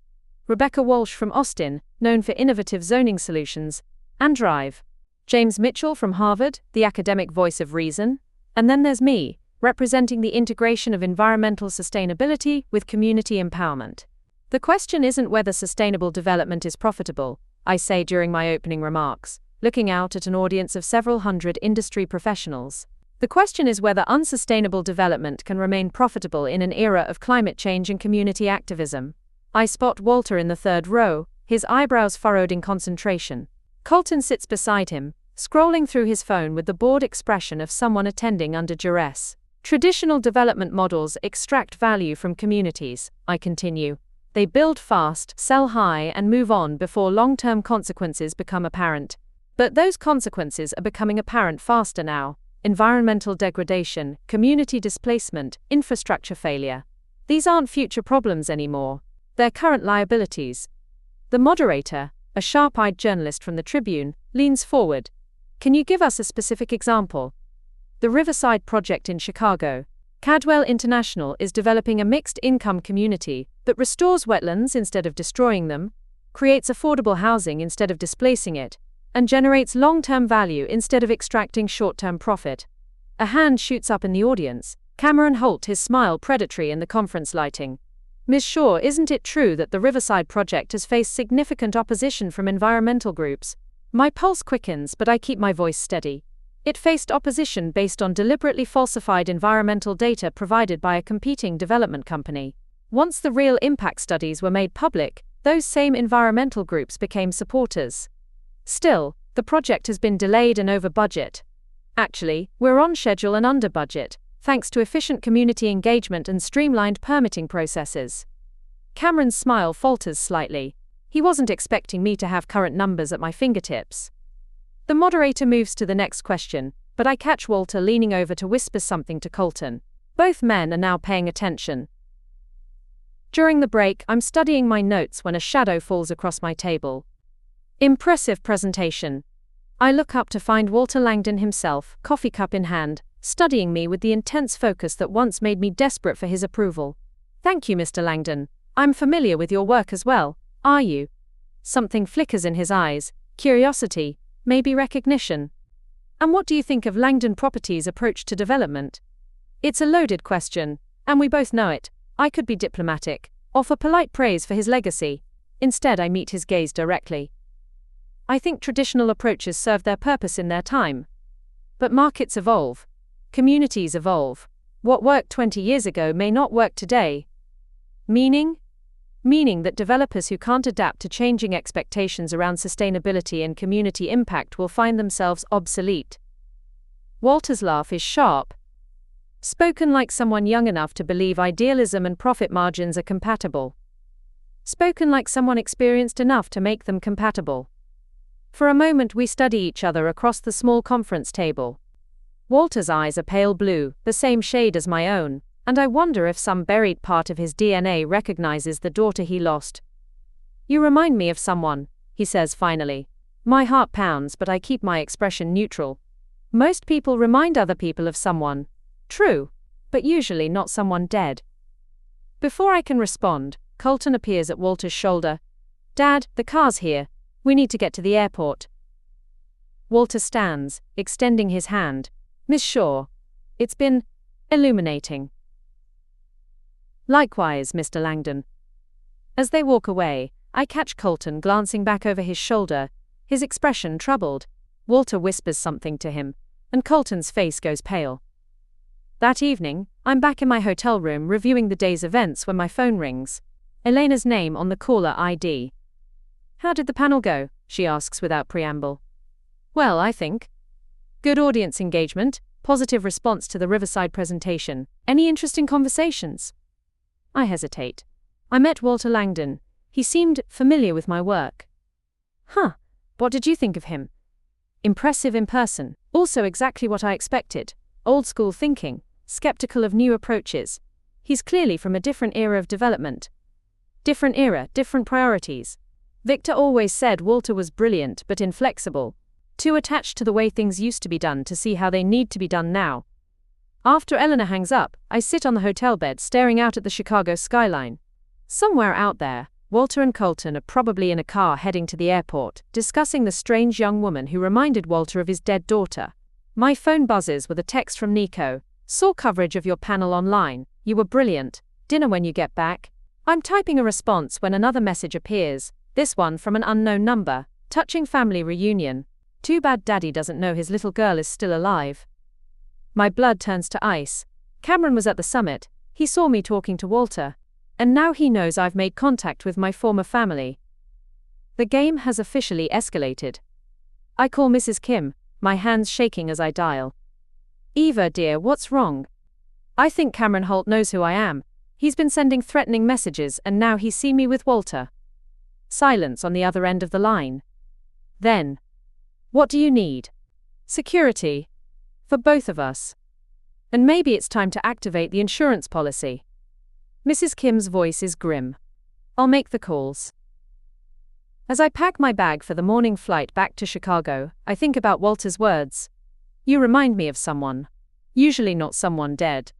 S1: Rebecca Walsh from Austin, known for innovative zoning solutions, and Drive, James Mitchell from Harvard, the academic voice of reason, and then there's me, representing the integration of environmental sustainability with community empowerment. The question isn't whether sustainable development is profitable, I say during my opening remarks, looking out at an audience of several hundred industry professionals. The question is whether unsustainable development can remain profitable in an era of climate change and community activism. I spot Walter in the third row, his eyebrows furrowed in concentration. Colton sits beside him, scrolling through his phone with the bored expression of someone attending under duress. Traditional development models extract value from communities, I continue. They build fast, sell high, and move on before long-term consequences become apparent. But those consequences are becoming apparent faster now. Environmental degradation, community displacement, infrastructure failure. These aren't future problems anymore. They're current liabilities. The moderator, a sharp-eyed journalist from the Tribune, leans forward. Can you give us a specific example? The Riverside project in Chicago. Cadwell International is developing a mixed-income community that restores wetlands instead of destroying them, creates affordable housing instead of displacing it, and generates long-term value instead of extracting short-term profit. A hand shoots up in the audience. Cameron Holt, his smile predatory in the conference lighting. Ms. Shaw, isn't it true that the Riverside project has faced significant opposition from environmental groups? My pulse quickens, but I keep my voice steady. It faced opposition based on deliberately falsified environmental data provided by a competing development company. Once the real impact studies were made public, those same environmental groups became supporters. Still, the project has been delayed and over budget. Actually, we're on schedule and under budget, thanks to efficient community engagement and streamlined permitting processes. Cameron's smile falters slightly. He wasn't expecting me to have current numbers at my fingertips. The moderator moves to the next question, but I catch Walter leaning over to whisper something to Colton. Both men are now paying attention. During the break, I'm studying my notes when a shadow falls across my table. Impressive presentation. I look up to find Walter Langdon himself, coffee cup in hand, studying me with the intense focus that once made me desperate for his approval. Thank you, Mr. Langdon. I'm familiar with your work as well, are you? Something flickers in his eyes, curiosity, maybe recognition. And what do you think of Langdon Properties' approach to development? It's a loaded question, and we both know it. I could be diplomatic, offer polite praise for his legacy. Instead, I meet his gaze directly. I think traditional approaches serve their purpose in their time. But markets evolve. Communities evolve. What worked 20 years ago may not work today. Meaning? meaning that developers who can't adapt to changing expectations around sustainability and community impact will find themselves obsolete. Walter's laugh is sharp, spoken like someone young enough to believe idealism and profit margins are compatible. Spoken like someone experienced enough to make them compatible. For a moment we study each other across the small conference table. Walter's eyes are pale blue, the same shade as my own, and I wonder if some buried part of his DNA recognizes the daughter he lost. "You remind me of someone," he says finally. My heart pounds, but I keep my expression neutral. Most people remind other people of someone. True, but usually not someone dead. Before I can respond, Colton appears at Walter's shoulder. "Dad, the car's here. We need to get to the airport." Walter stands, extending his hand. "Miss Shaw, it's been illuminating." "Likewise, Mr. Langdon." As they walk away, I catch Colton glancing back over his shoulder, his expression troubled. Walter whispers something to him, and Colton's face goes pale. That evening, I'm back in my hotel room reviewing the day's events when my phone rings. Elena's name on the caller ID. "How did the panel go?" she asks without preamble. "Well, I think. Good audience engagement, positive response to the Riverside presentation. Any interesting conversations?" I hesitate. "I met Walter Langdon. He seemed familiar with my work." "Huh. What did you think of him?" "Impressive in person. Also exactly what I expected. Old school thinking, skeptical of new approaches. He's clearly from a different era of development. Different era, different priorities. Victor always said Walter was brilliant but inflexible, too attached to the way things used to be done to see how they need to be done now." After Eleanor hangs up, I sit on the hotel bed staring out at the Chicago skyline. Somewhere out there, Walter and Colton are probably in a car heading to the airport, discussing the strange young woman who reminded Walter of his dead daughter. My phone buzzes with a text from Nico. "Saw coverage of your panel online. You were brilliant. Dinner when you get back." I'm typing a response when another message appears, this one from an unknown number. "Touching family reunion. Too bad Daddy doesn't know his little girl is still alive." My blood turns to ice. Cameron was at the summit. He saw me talking to Walter. And now he knows I've made contact with my former family. The game has officially escalated. I call Mrs. Kim, my hands shaking as I dial. "Eva, dear, what's wrong?" "I think Cameron Holt knows who I am. He's been sending threatening messages and now he's seen me with Walter." Silence on the other end of the line. Then, "What do you need?" "Security. For both of us. And maybe it's time to activate the insurance policy." Mrs. Kim's voice is grim. "I'll make the calls." As I pack my bag for the morning flight back to Chicago, I think about Walter's words. "You remind me of someone. Usually not someone dead."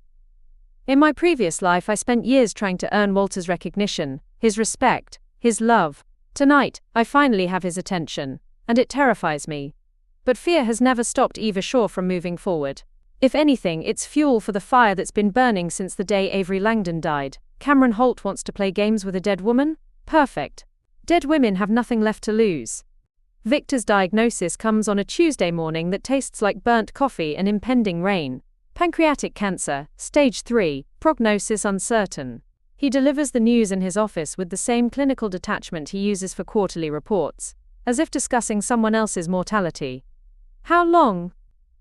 S1: In my previous life I spent years trying to earn Walter's recognition, his respect, his love. Tonight, I finally have his attention, and it terrifies me. But fear has never stopped Eva Shaw from moving forward. If anything, it's fuel for the fire that's been burning since the day Avery Langdon died. Cameron Holt wants to play games with a dead woman? Perfect. Dead women have nothing left to lose. Victor's diagnosis comes on a Tuesday morning that tastes like burnt coffee and impending rain. Pancreatic cancer, stage 3, prognosis uncertain. He delivers the news in his office with the same clinical detachment he uses for quarterly reports, as if discussing someone else's mortality. "How long?"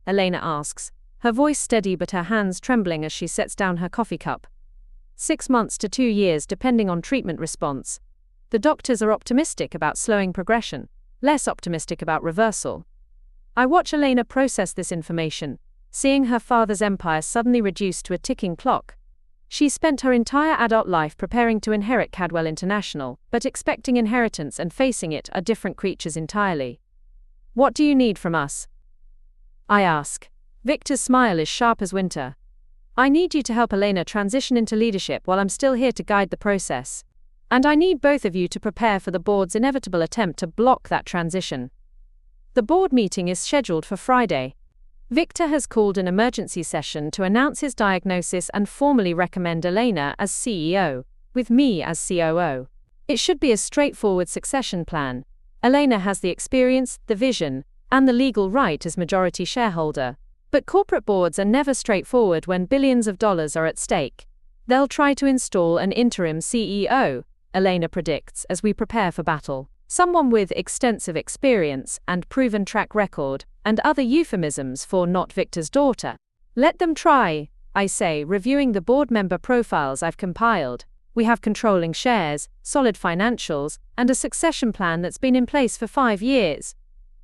S1: Elena asks, her voice steady but her hands trembling as she sets down her coffee cup. 6 months to 2 years depending on treatment response. The doctors are optimistic about slowing progression, less optimistic about reversal. I watch Elena process this information, seeing her father's empire suddenly reduced to a ticking clock. She spent her entire adult life preparing to inherit Cadwell International, but expecting inheritance and facing it are different creatures entirely. "What do you need from us?" I ask. Victor's smile is sharp as winter. "I need you to help Elena transition into leadership while I'm still here to guide the process. And I need both of you to prepare for the board's inevitable attempt to block that transition." The board meeting is scheduled for Friday. Victor has called an emergency session to announce his diagnosis and formally recommend Elena as CEO, with me as COO. It should be a straightforward succession plan. Elena has the experience, the vision, and the legal right as majority shareholder. But corporate boards are never straightforward when billions of dollars are at stake. They'll try to install an interim CEO, Elena predicts as we prepare for battle. Someone with extensive experience and proven track record, and other euphemisms for not Victor's daughter. Let them try, I say, reviewing the board member profiles I've compiled. We have controlling shares, solid financials, and a succession plan that's been in place for 5 years.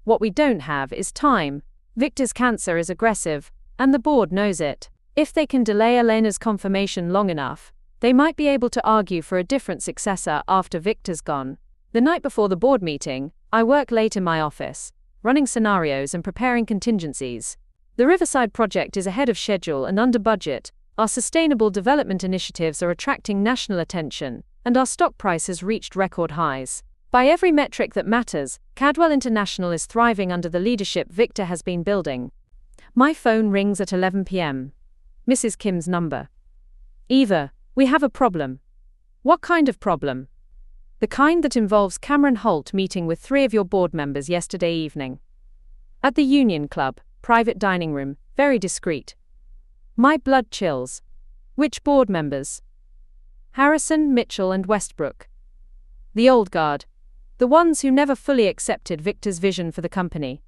S1: What we don't have is time. Victor's cancer is aggressive, and the board knows it. If they can delay Elena's confirmation long enough, they might be able to argue for a different successor after Victor's gone. The night before the board meeting, I work late in my office, running scenarios and preparing contingencies. The Riverside project is ahead of schedule and under budget. Our sustainable development initiatives are attracting national attention, and our stock price has reached record highs. By every metric that matters, Cadwell International is thriving under the leadership Victor has been building. My phone rings at 11 p.m. Mrs. Kim's number. Eva, we have a problem. What kind of problem? The kind that involves Cameron Holt meeting with 3 of your board members yesterday evening. At the Union Club, private dining room, very discreet. My blood chills. Which board members? Harrison, Mitchell, and Westbrook. The old guard. The ones who never fully accepted Victor's vision for the company.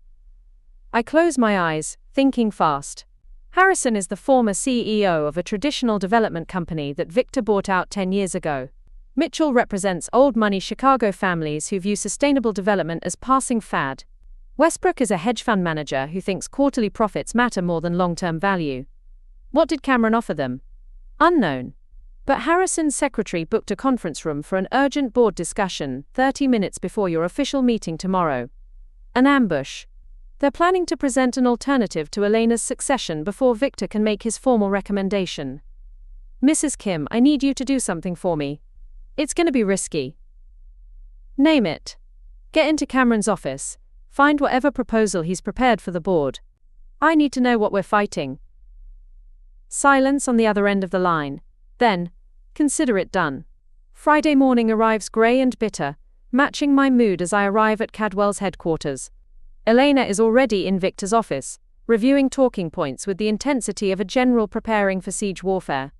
S1: I close my eyes, thinking fast. Harrison is the former CEO of a traditional development company that Victor bought out 10 years ago. Mitchell represents old-money Chicago families who view sustainable development as passing fad. Westbrook is a hedge fund manager who thinks quarterly profits matter more than long-term value. What did Cameron offer them? Unknown. But Harrison's secretary booked a conference room for an urgent board discussion 30 minutes before your official meeting tomorrow. An ambush. They're planning to present an alternative to Elena's succession before Victor can make his formal recommendation. Mrs. Kim, I need you to do something for me. It's going to be risky. Name it. Get into Cameron's office. Find whatever proposal he's prepared for the board. I need to know what we're fighting. Silence on the other end of the line. Then, consider it done. Friday morning arrives grey and bitter, matching my mood as I arrive at Cadwell's headquarters. Elena is already in Victor's office, reviewing talking points with the intensity of a general preparing for siege warfare.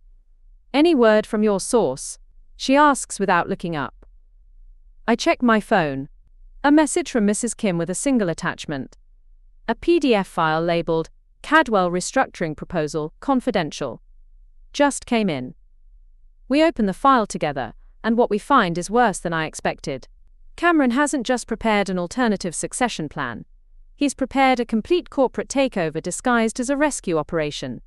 S1: Any word from your source? She asks without looking up. I check my phone. A message from Mrs. Kim with a single attachment. A PDF file labeled, Cadwell Restructuring Proposal, Confidential. Just came in. We open the file together, and what we find is worse than I expected. Cameron hasn't just prepared an alternative succession plan. He's prepared a complete corporate takeover disguised as a rescue operation.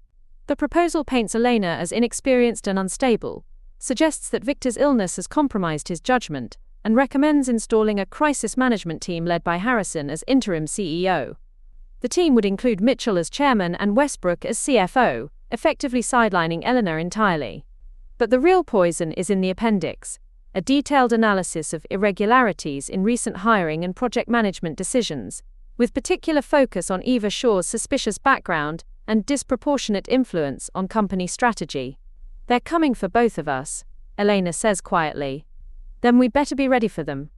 S1: The proposal paints Elena as inexperienced and unstable, suggests that Victor's illness has compromised his judgment, and recommends installing a crisis management team led by Harrison as interim CEO. The team would include Mitchell as chairman and Westbrook as CFO, effectively sidelining Eleanor entirely. But the real poison is in the appendix, a detailed analysis of irregularities in recent hiring and project management decisions, with particular focus on Eva Shaw's suspicious background and disproportionate influence on company strategy. They're coming for both of us, Elena says quietly. Then we better be ready for them.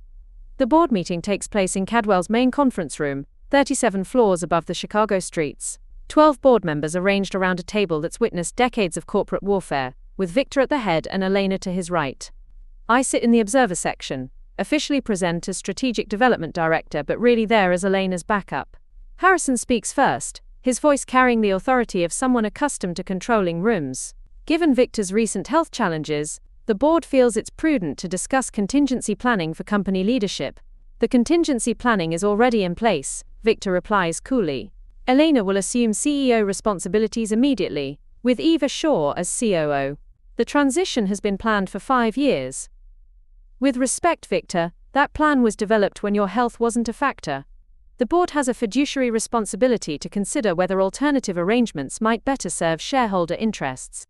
S1: The board meeting takes place in Cadwell's main conference room, 37 floors above the Chicago streets. 12 board members arranged around a table that's witnessed decades of corporate warfare, with Victor at the head and Elena to his right. I sit in the observer section, officially present as strategic development director but really there as Elena's backup. Harrison speaks first, his voice carrying the authority of someone accustomed to controlling rooms. Given Victor's recent health challenges, the board feels it's prudent to discuss contingency planning for company leadership. The contingency planning is already in place, Victor replies coolly. Elena will assume CEO responsibilities immediately, with Eva Shaw as COO. The transition has been planned for 5 years. With respect, Victor, that plan was developed when your health wasn't a factor. The board has a fiduciary responsibility to consider whether alternative arrangements might better serve shareholder interests.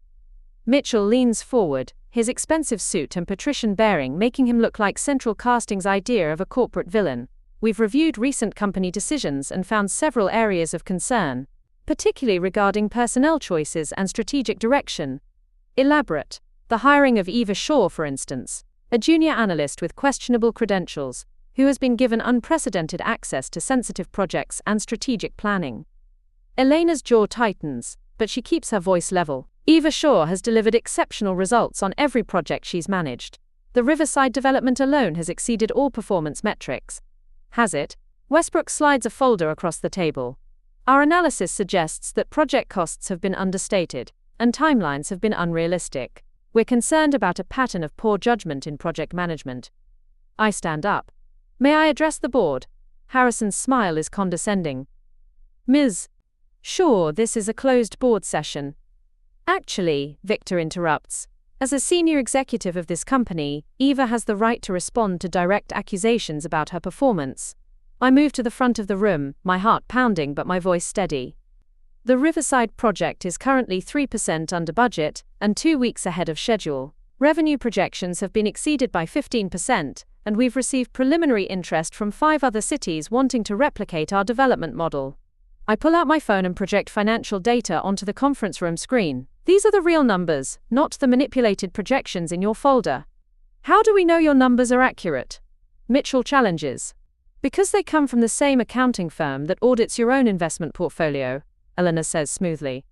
S1: Mitchell leans forward, his expensive suit and patrician bearing making him look like Central Casting's idea of a corporate villain. We've reviewed recent company decisions and found several areas of concern, particularly regarding personnel choices and strategic direction. Elaborate. The hiring of Eva Shaw, for instance, a junior analyst with questionable credentials, who has been given unprecedented access to sensitive projects and strategic planning. Elena's jaw tightens, but she keeps her voice level. Eva Shaw has delivered exceptional results on every project she's managed. The Riverside development alone has exceeded all performance metrics. Has it? Westbrook slides a folder across the table. Our analysis suggests that project costs have been understated, and timelines have been unrealistic. We're concerned about a pattern of poor judgment in project management. I stand up. May I address the board? Harrison's smile is condescending. Ms. Sure, this is a closed board session. Actually, Victor interrupts. As a senior executive of this company, Eva has the right to respond to direct accusations about her performance. I move to the front of the room, my heart pounding but my voice steady. The Riverside project is currently 3% under budget and 2 weeks ahead of schedule. Revenue projections have been exceeded by 15%, and we've received preliminary interest from 5 other cities wanting to replicate our development model. I pull out my phone and project financial data onto the conference room screen. These are the real numbers, not the manipulated projections in your folder. How do we know your numbers are accurate? Mitchell challenges. Because they come from the same accounting firm that audits your own investment portfolio, Eleanor says smoothly.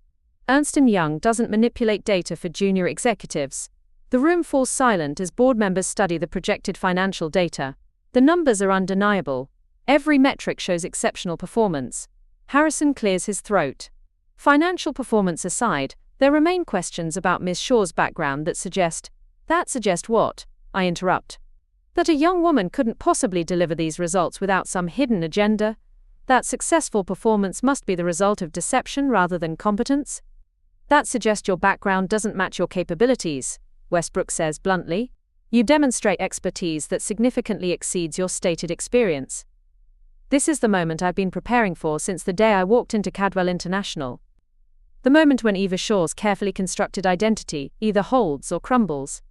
S1: Ernst & Young doesn't manipulate data for junior executives. The room falls silent as board members study the projected financial data. The numbers are undeniable. Every metric shows exceptional performance. Harrison clears his throat. Financial performance aside, there remain questions about Ms. Shaw's background that suggest what? I interrupt. That a young woman couldn't possibly deliver these results without some hidden agenda? That successful performance must be the result of deception rather than competence? That suggests your background doesn't match your capabilities, Westbrook says bluntly. You demonstrate expertise that significantly exceeds your stated experience. This is the moment I've been preparing for since the day I walked into Cadwell International. The moment when Eva Shaw's carefully constructed identity either holds or crumbles.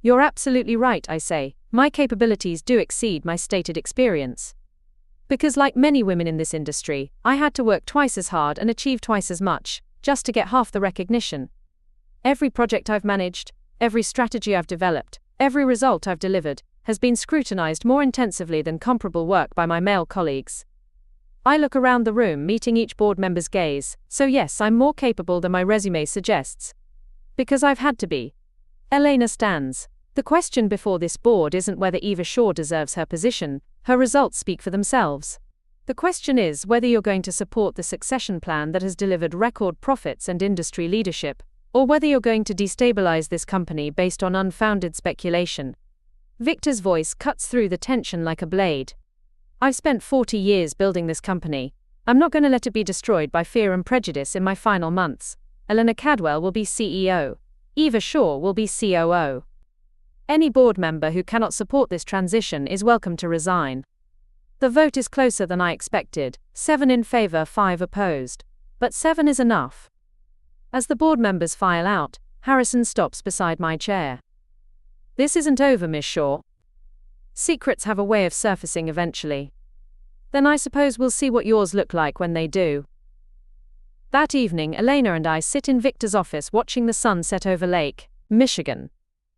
S1: You're absolutely right, I say. My capabilities do exceed my stated experience. Because like many women in this industry, I had to work twice as hard and achieve twice as much, just to get half the recognition. Every project I've managed, every strategy I've developed, every result I've delivered, has been scrutinized more intensively than comparable work by my male colleagues. I look around the room, meeting each board member's gaze, so yes, I'm more capable than my resume suggests. Because I've had to be. Elena stands. The question before this board isn't whether Eva Shaw deserves her position, her results speak for themselves. The question is whether you're going to support the succession plan that has delivered record profits and industry leadership, or whether you're going to destabilize this company based on unfounded speculation. Victor's voice cuts through the tension like a blade. I've spent 40 years building this company. I'm not going to let it be destroyed by fear and prejudice in my final months. Eleanor Cadwell will be CEO. Eva Shaw will be COO. Any board member who cannot support this transition is welcome to resign. The vote is closer than I expected, 7 in favor, 5 opposed. But 7 is enough. As the board members file out, Harrison stops beside my chair. This isn't over, Miss Shaw. Secrets have a way of surfacing eventually. Then I suppose we'll see what yours look like when they do. That evening, Elena and I sit in Victor's office watching the sun set over Lake Michigan.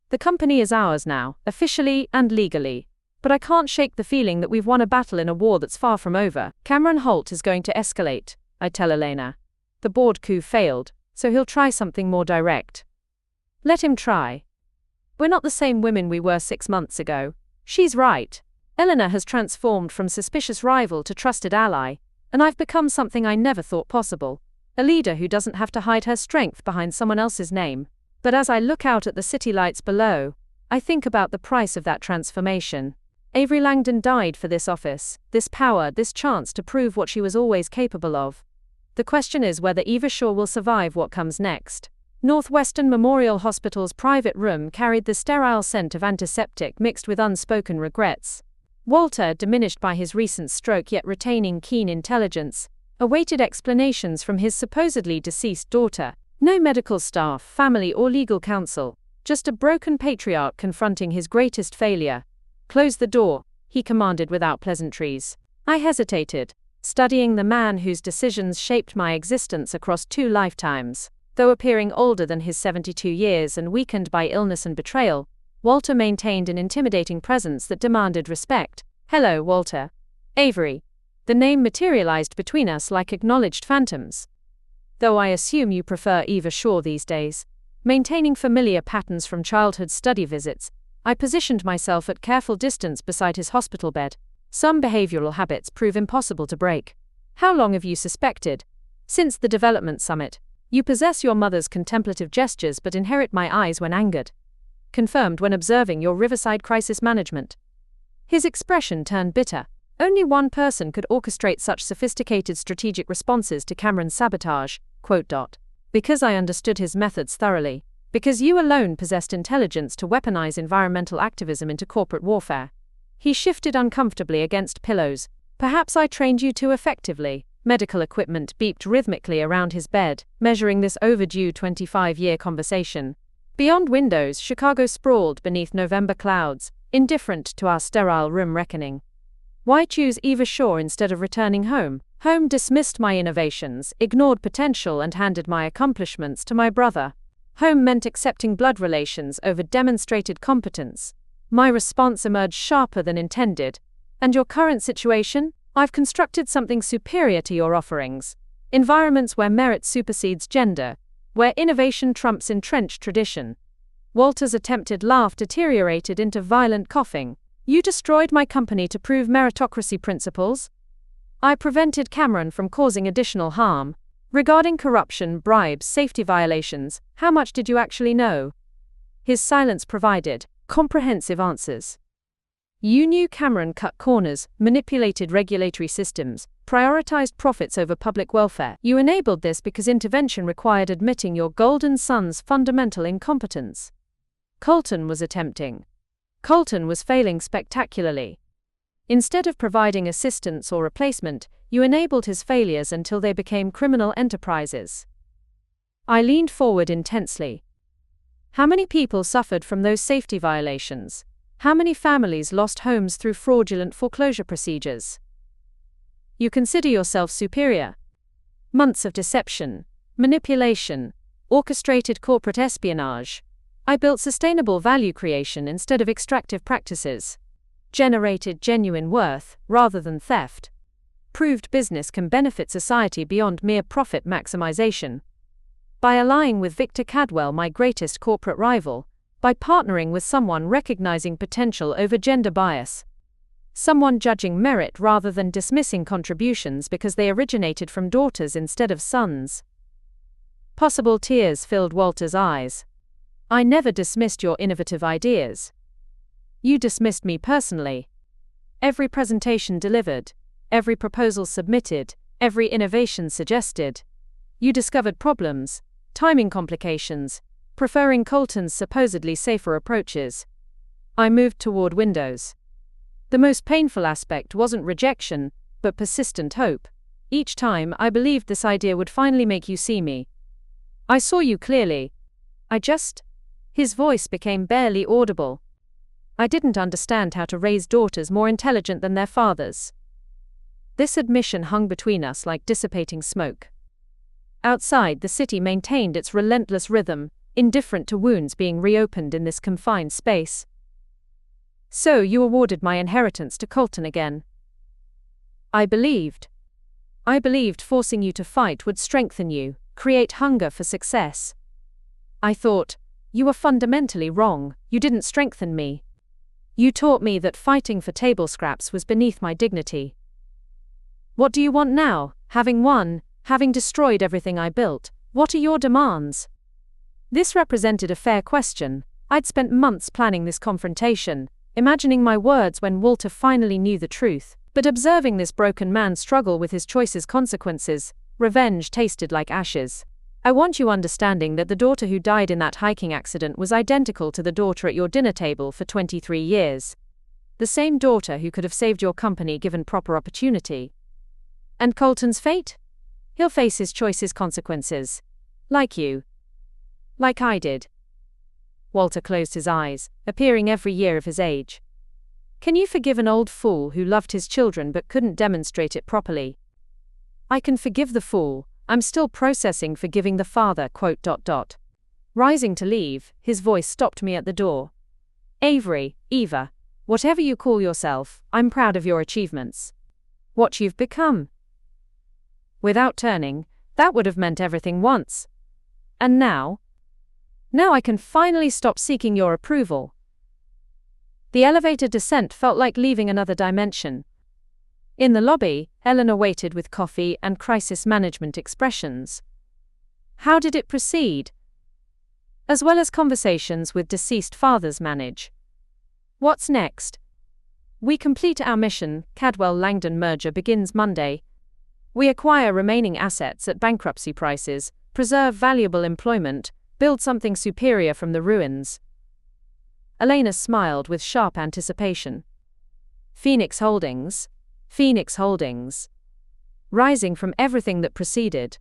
S1: The company is ours now, officially and legally. But I can't shake the feeling that we've won a battle in a war that's far from over. Cameron Holt is going to escalate, I tell Elena. The board coup failed, so he'll try something more direct. Let him try. We're not the same women we were 6 months ago. She's right. Eleanor has transformed from suspicious rival to trusted ally, and I've become something I never thought possible. A leader who doesn't have to hide her strength behind someone else's name. But as I look out at the city lights below, I think about the price of that transformation. Avery Langdon died for this office, this power, this chance to prove what she was always capable of. The question is whether Eva Shaw will survive what comes next. Northwestern Memorial Hospital's private room carried the sterile scent of antiseptic mixed with unspoken regrets. Walter, diminished by his recent stroke yet retaining keen intelligence, awaited explanations from his supposedly deceased daughter. No medical staff, family or legal counsel, just a broken patriarch confronting his greatest failure. Close the door, he commanded without pleasantries. I hesitated, studying the man whose decisions shaped my existence across 2 lifetimes. Though appearing older than his 72 years and weakened by illness and betrayal, Walter maintained an intimidating presence that demanded respect. Hello, Walter. Avery. The name materialized between us like acknowledged phantoms. Though I assume you prefer Eva Shaw these days. Maintaining familiar patterns from childhood study visits, I positioned myself at careful distance beside his hospital bed. Some behavioral habits prove impossible to break. How long have you suspected? Since the development summit. You possess your mother's contemplative gestures but inherit my eyes when angered. Confirmed when observing your Riverside crisis management. His expression turned bitter. Only one person could orchestrate such sophisticated strategic responses to Cameron's sabotage, quote. Because I understood his methods thoroughly. Because you alone possessed intelligence to weaponize environmental activism into corporate warfare. He shifted uncomfortably against pillows. Perhaps I trained you too effectively. Medical equipment beeped rhythmically around his bed, measuring this overdue 25-year conversation. Beyond windows, Chicago sprawled beneath November clouds, indifferent to our sterile room reckoning. Why choose Eva Shaw instead of returning home? Home dismissed my innovations, ignored potential and handed my accomplishments to my brother. Home meant accepting blood relations over demonstrated competence. My response emerged sharper than intended. And your current situation? I've constructed something superior to your offerings. Environments where merit supersedes gender, where innovation trumps entrenched tradition. Walter's attempted laugh deteriorated into violent coughing. You destroyed my company to prove meritocracy principles? I prevented Cameron from causing additional harm. Regarding corruption, bribes, safety violations, how much did you actually know? His silence provided comprehensive answers. You knew Cameron cut corners, manipulated regulatory systems, prioritized profits over public welfare. You enabled this because intervention required admitting your golden son's fundamental incompetence. Colton was attempting. Colton was failing spectacularly. Instead of providing assistance or replacement, you enabled his failures until they became criminal enterprises. I leaned forward intensely. How many people suffered from those safety violations? How many families lost homes through fraudulent foreclosure procedures? You consider yourself superior. Months of deception, manipulation, orchestrated corporate espionage. I built sustainable value creation instead of extractive practices. Generated genuine worth, rather than theft. Proved business can benefit society beyond mere profit maximization. By allying with Victor Cadwell, my greatest corporate rival. By partnering with someone recognizing potential over gender bias. Someone judging merit rather than dismissing contributions because they originated from daughters instead of sons. Possible tears filled Walter's eyes. I never dismissed your innovative ideas. You dismissed me personally. Every presentation delivered, every proposal submitted, every innovation suggested. You discovered problems, timing complications, preferring Colton's supposedly safer approaches. I moved toward windows. The most painful aspect wasn't rejection, but persistent hope. Each time I believed this idea would finally make you see me. I saw you clearly. His voice became barely audible. I didn't understand how to raise daughters more intelligent than their fathers. This admission hung between us like dissipating smoke. Outside, the city maintained its relentless rhythm, indifferent to wounds being reopened in this confined space. So you awarded my inheritance to Colton again. I believed forcing you to fight would strengthen you, create hunger for success. I thought, you were fundamentally wrong, you didn't strengthen me. You taught me that fighting for table scraps was beneath my dignity. What do you want now, having won, having destroyed everything I built? What are your demands? This represented a fair question. I'd spent months planning this confrontation, imagining my words when Walter finally knew the truth. But observing this broken man struggle with his choices' consequences, revenge tasted like ashes. I want you understanding that the daughter who died in that hiking accident was identical to the daughter at your dinner table for 23 years. The same daughter who could have saved your company given proper opportunity. And Colton's fate? He'll face his choices' consequences. Like you. Like I did. Walter closed his eyes, appearing every year of his age. Can you forgive an old fool who loved his children but couldn't demonstrate it properly? I can forgive the fool. I'm still processing forgiving the father, quote. Rising to leave, his voice stopped me at the door. Avery, Eva, whatever you call yourself, I'm proud of your achievements. What you've become. Without turning, that would have meant everything once. And now? Now I can finally stop seeking your approval. The elevator descent felt like leaving another dimension. In the lobby, Eleanor waited with coffee and crisis management expressions. How did it proceed? As well as conversations with deceased fathers manage. What's next? We complete our mission. Cadwell-Langdon merger begins Monday. We acquire remaining assets at bankruptcy prices, preserve valuable employment, build something superior from the ruins. Elena smiled with sharp anticipation. Phoenix Holdings. Phoenix Holdings. Rising from everything that preceded.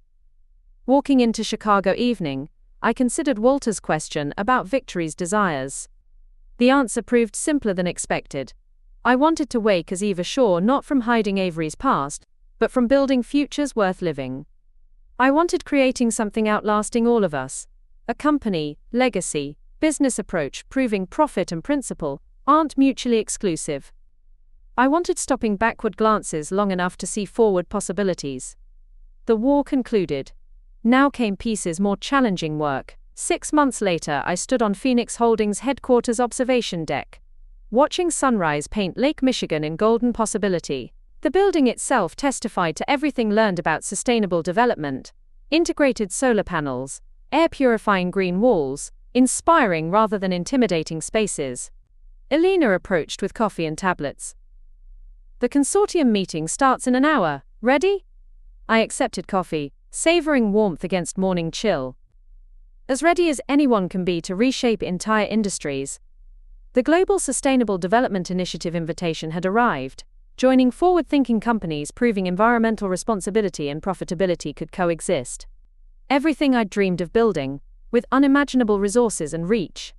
S1: Walking into Chicago evening, I considered Walter's question about Victory's desires. The answer proved simpler than expected. I wanted to wake as Eva Shaw, not from hiding Avery's past, but from building futures worth living. I wanted creating something outlasting all of us. A company, legacy, business approach proving profit and principle aren't mutually exclusive. I wanted stopping backward glances long enough to see forward possibilities. The war concluded. Now came Peace's more challenging work. 6 months later, I stood on Phoenix Holdings' headquarters observation deck, watching sunrise paint Lake Michigan in golden possibility. The building itself testified to everything learned about sustainable development: integrated solar panels, air-purifying green walls, inspiring rather than intimidating spaces. Elena approached with coffee and tablets. The consortium meeting starts in an hour. Ready? I accepted coffee, savoring warmth against morning chill. As ready as anyone can be to reshape entire industries. The Global Sustainable Development Initiative invitation had arrived, joining forward-thinking companies proving environmental responsibility and profitability could coexist. Everything I'd dreamed of building, with unimaginable resources and reach.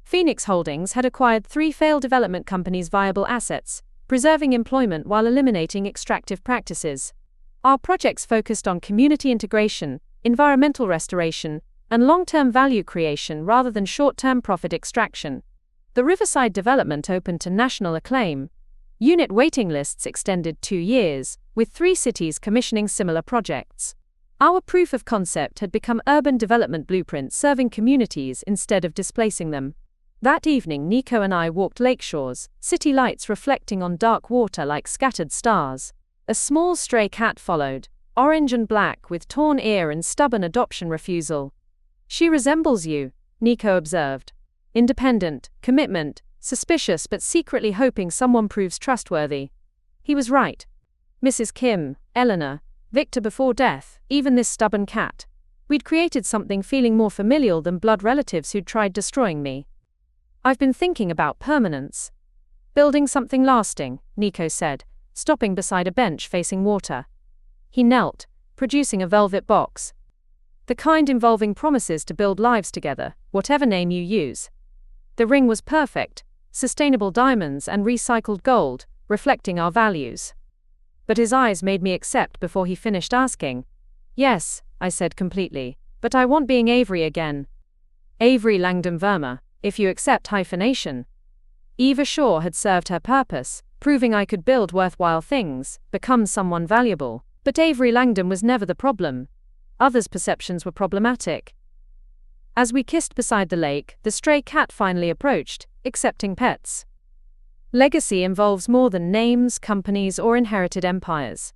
S1: Phoenix Holdings had acquired 3 failed development companies' viable assets, preserving employment while eliminating extractive practices. Our projects focused on community integration, environmental restoration, and long-term value creation rather than short-term profit extraction. The Riverside development opened to national acclaim. Unit waiting lists extended 2 years, with 3 cities commissioning similar projects. Our proof of concept had become urban development blueprints serving communities instead of displacing them. That evening, Nico and I walked lakeshores, city lights reflecting on dark water like scattered stars. A small stray cat followed, orange and black with torn ear and stubborn adoption refusal. She resembles you, Nico observed. Independent, commitment, suspicious but secretly hoping someone proves trustworthy. He was right. Mrs. Kim, Eleanor, Victor before death, even this stubborn cat. We'd created something feeling more familial than blood relatives who'd tried destroying me. I've been thinking about permanence. Building something lasting, Nico said, stopping beside a bench facing water. He knelt, producing a velvet box. The kind involving promises to build lives together, whatever name you use. The ring was perfect, sustainable diamonds and recycled gold, reflecting our values. But his eyes made me accept before he finished asking. Yes, I said completely, but I want being Avery again. Avery Langdon Verma, if you accept hyphenation. Eva Shaw had served her purpose, proving I could build worthwhile things, become someone valuable. But Avery Langdon was never the problem. Others' perceptions were problematic. As we kissed beside the lake, the stray cat finally approached, accepting pets. Legacy involves more than names, companies, or inherited empires.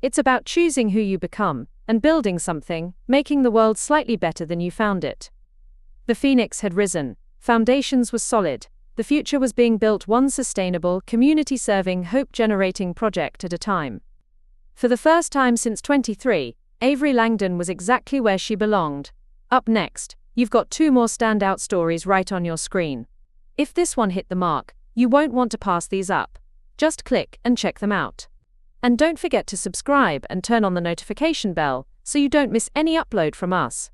S1: It's about choosing who you become, and building something, making the world slightly better than you found it. The phoenix had risen, foundations were solid, the future was being built one sustainable, community-serving, hope-generating project at a time. For the first time since 23, Avery Langdon was exactly where she belonged. Up next, you've got 2 more standout stories right on your screen. If this one hit the mark, you won't want to pass these up. Just click and check them out. And don't forget to subscribe and turn on the notification bell so you don't miss any upload from us.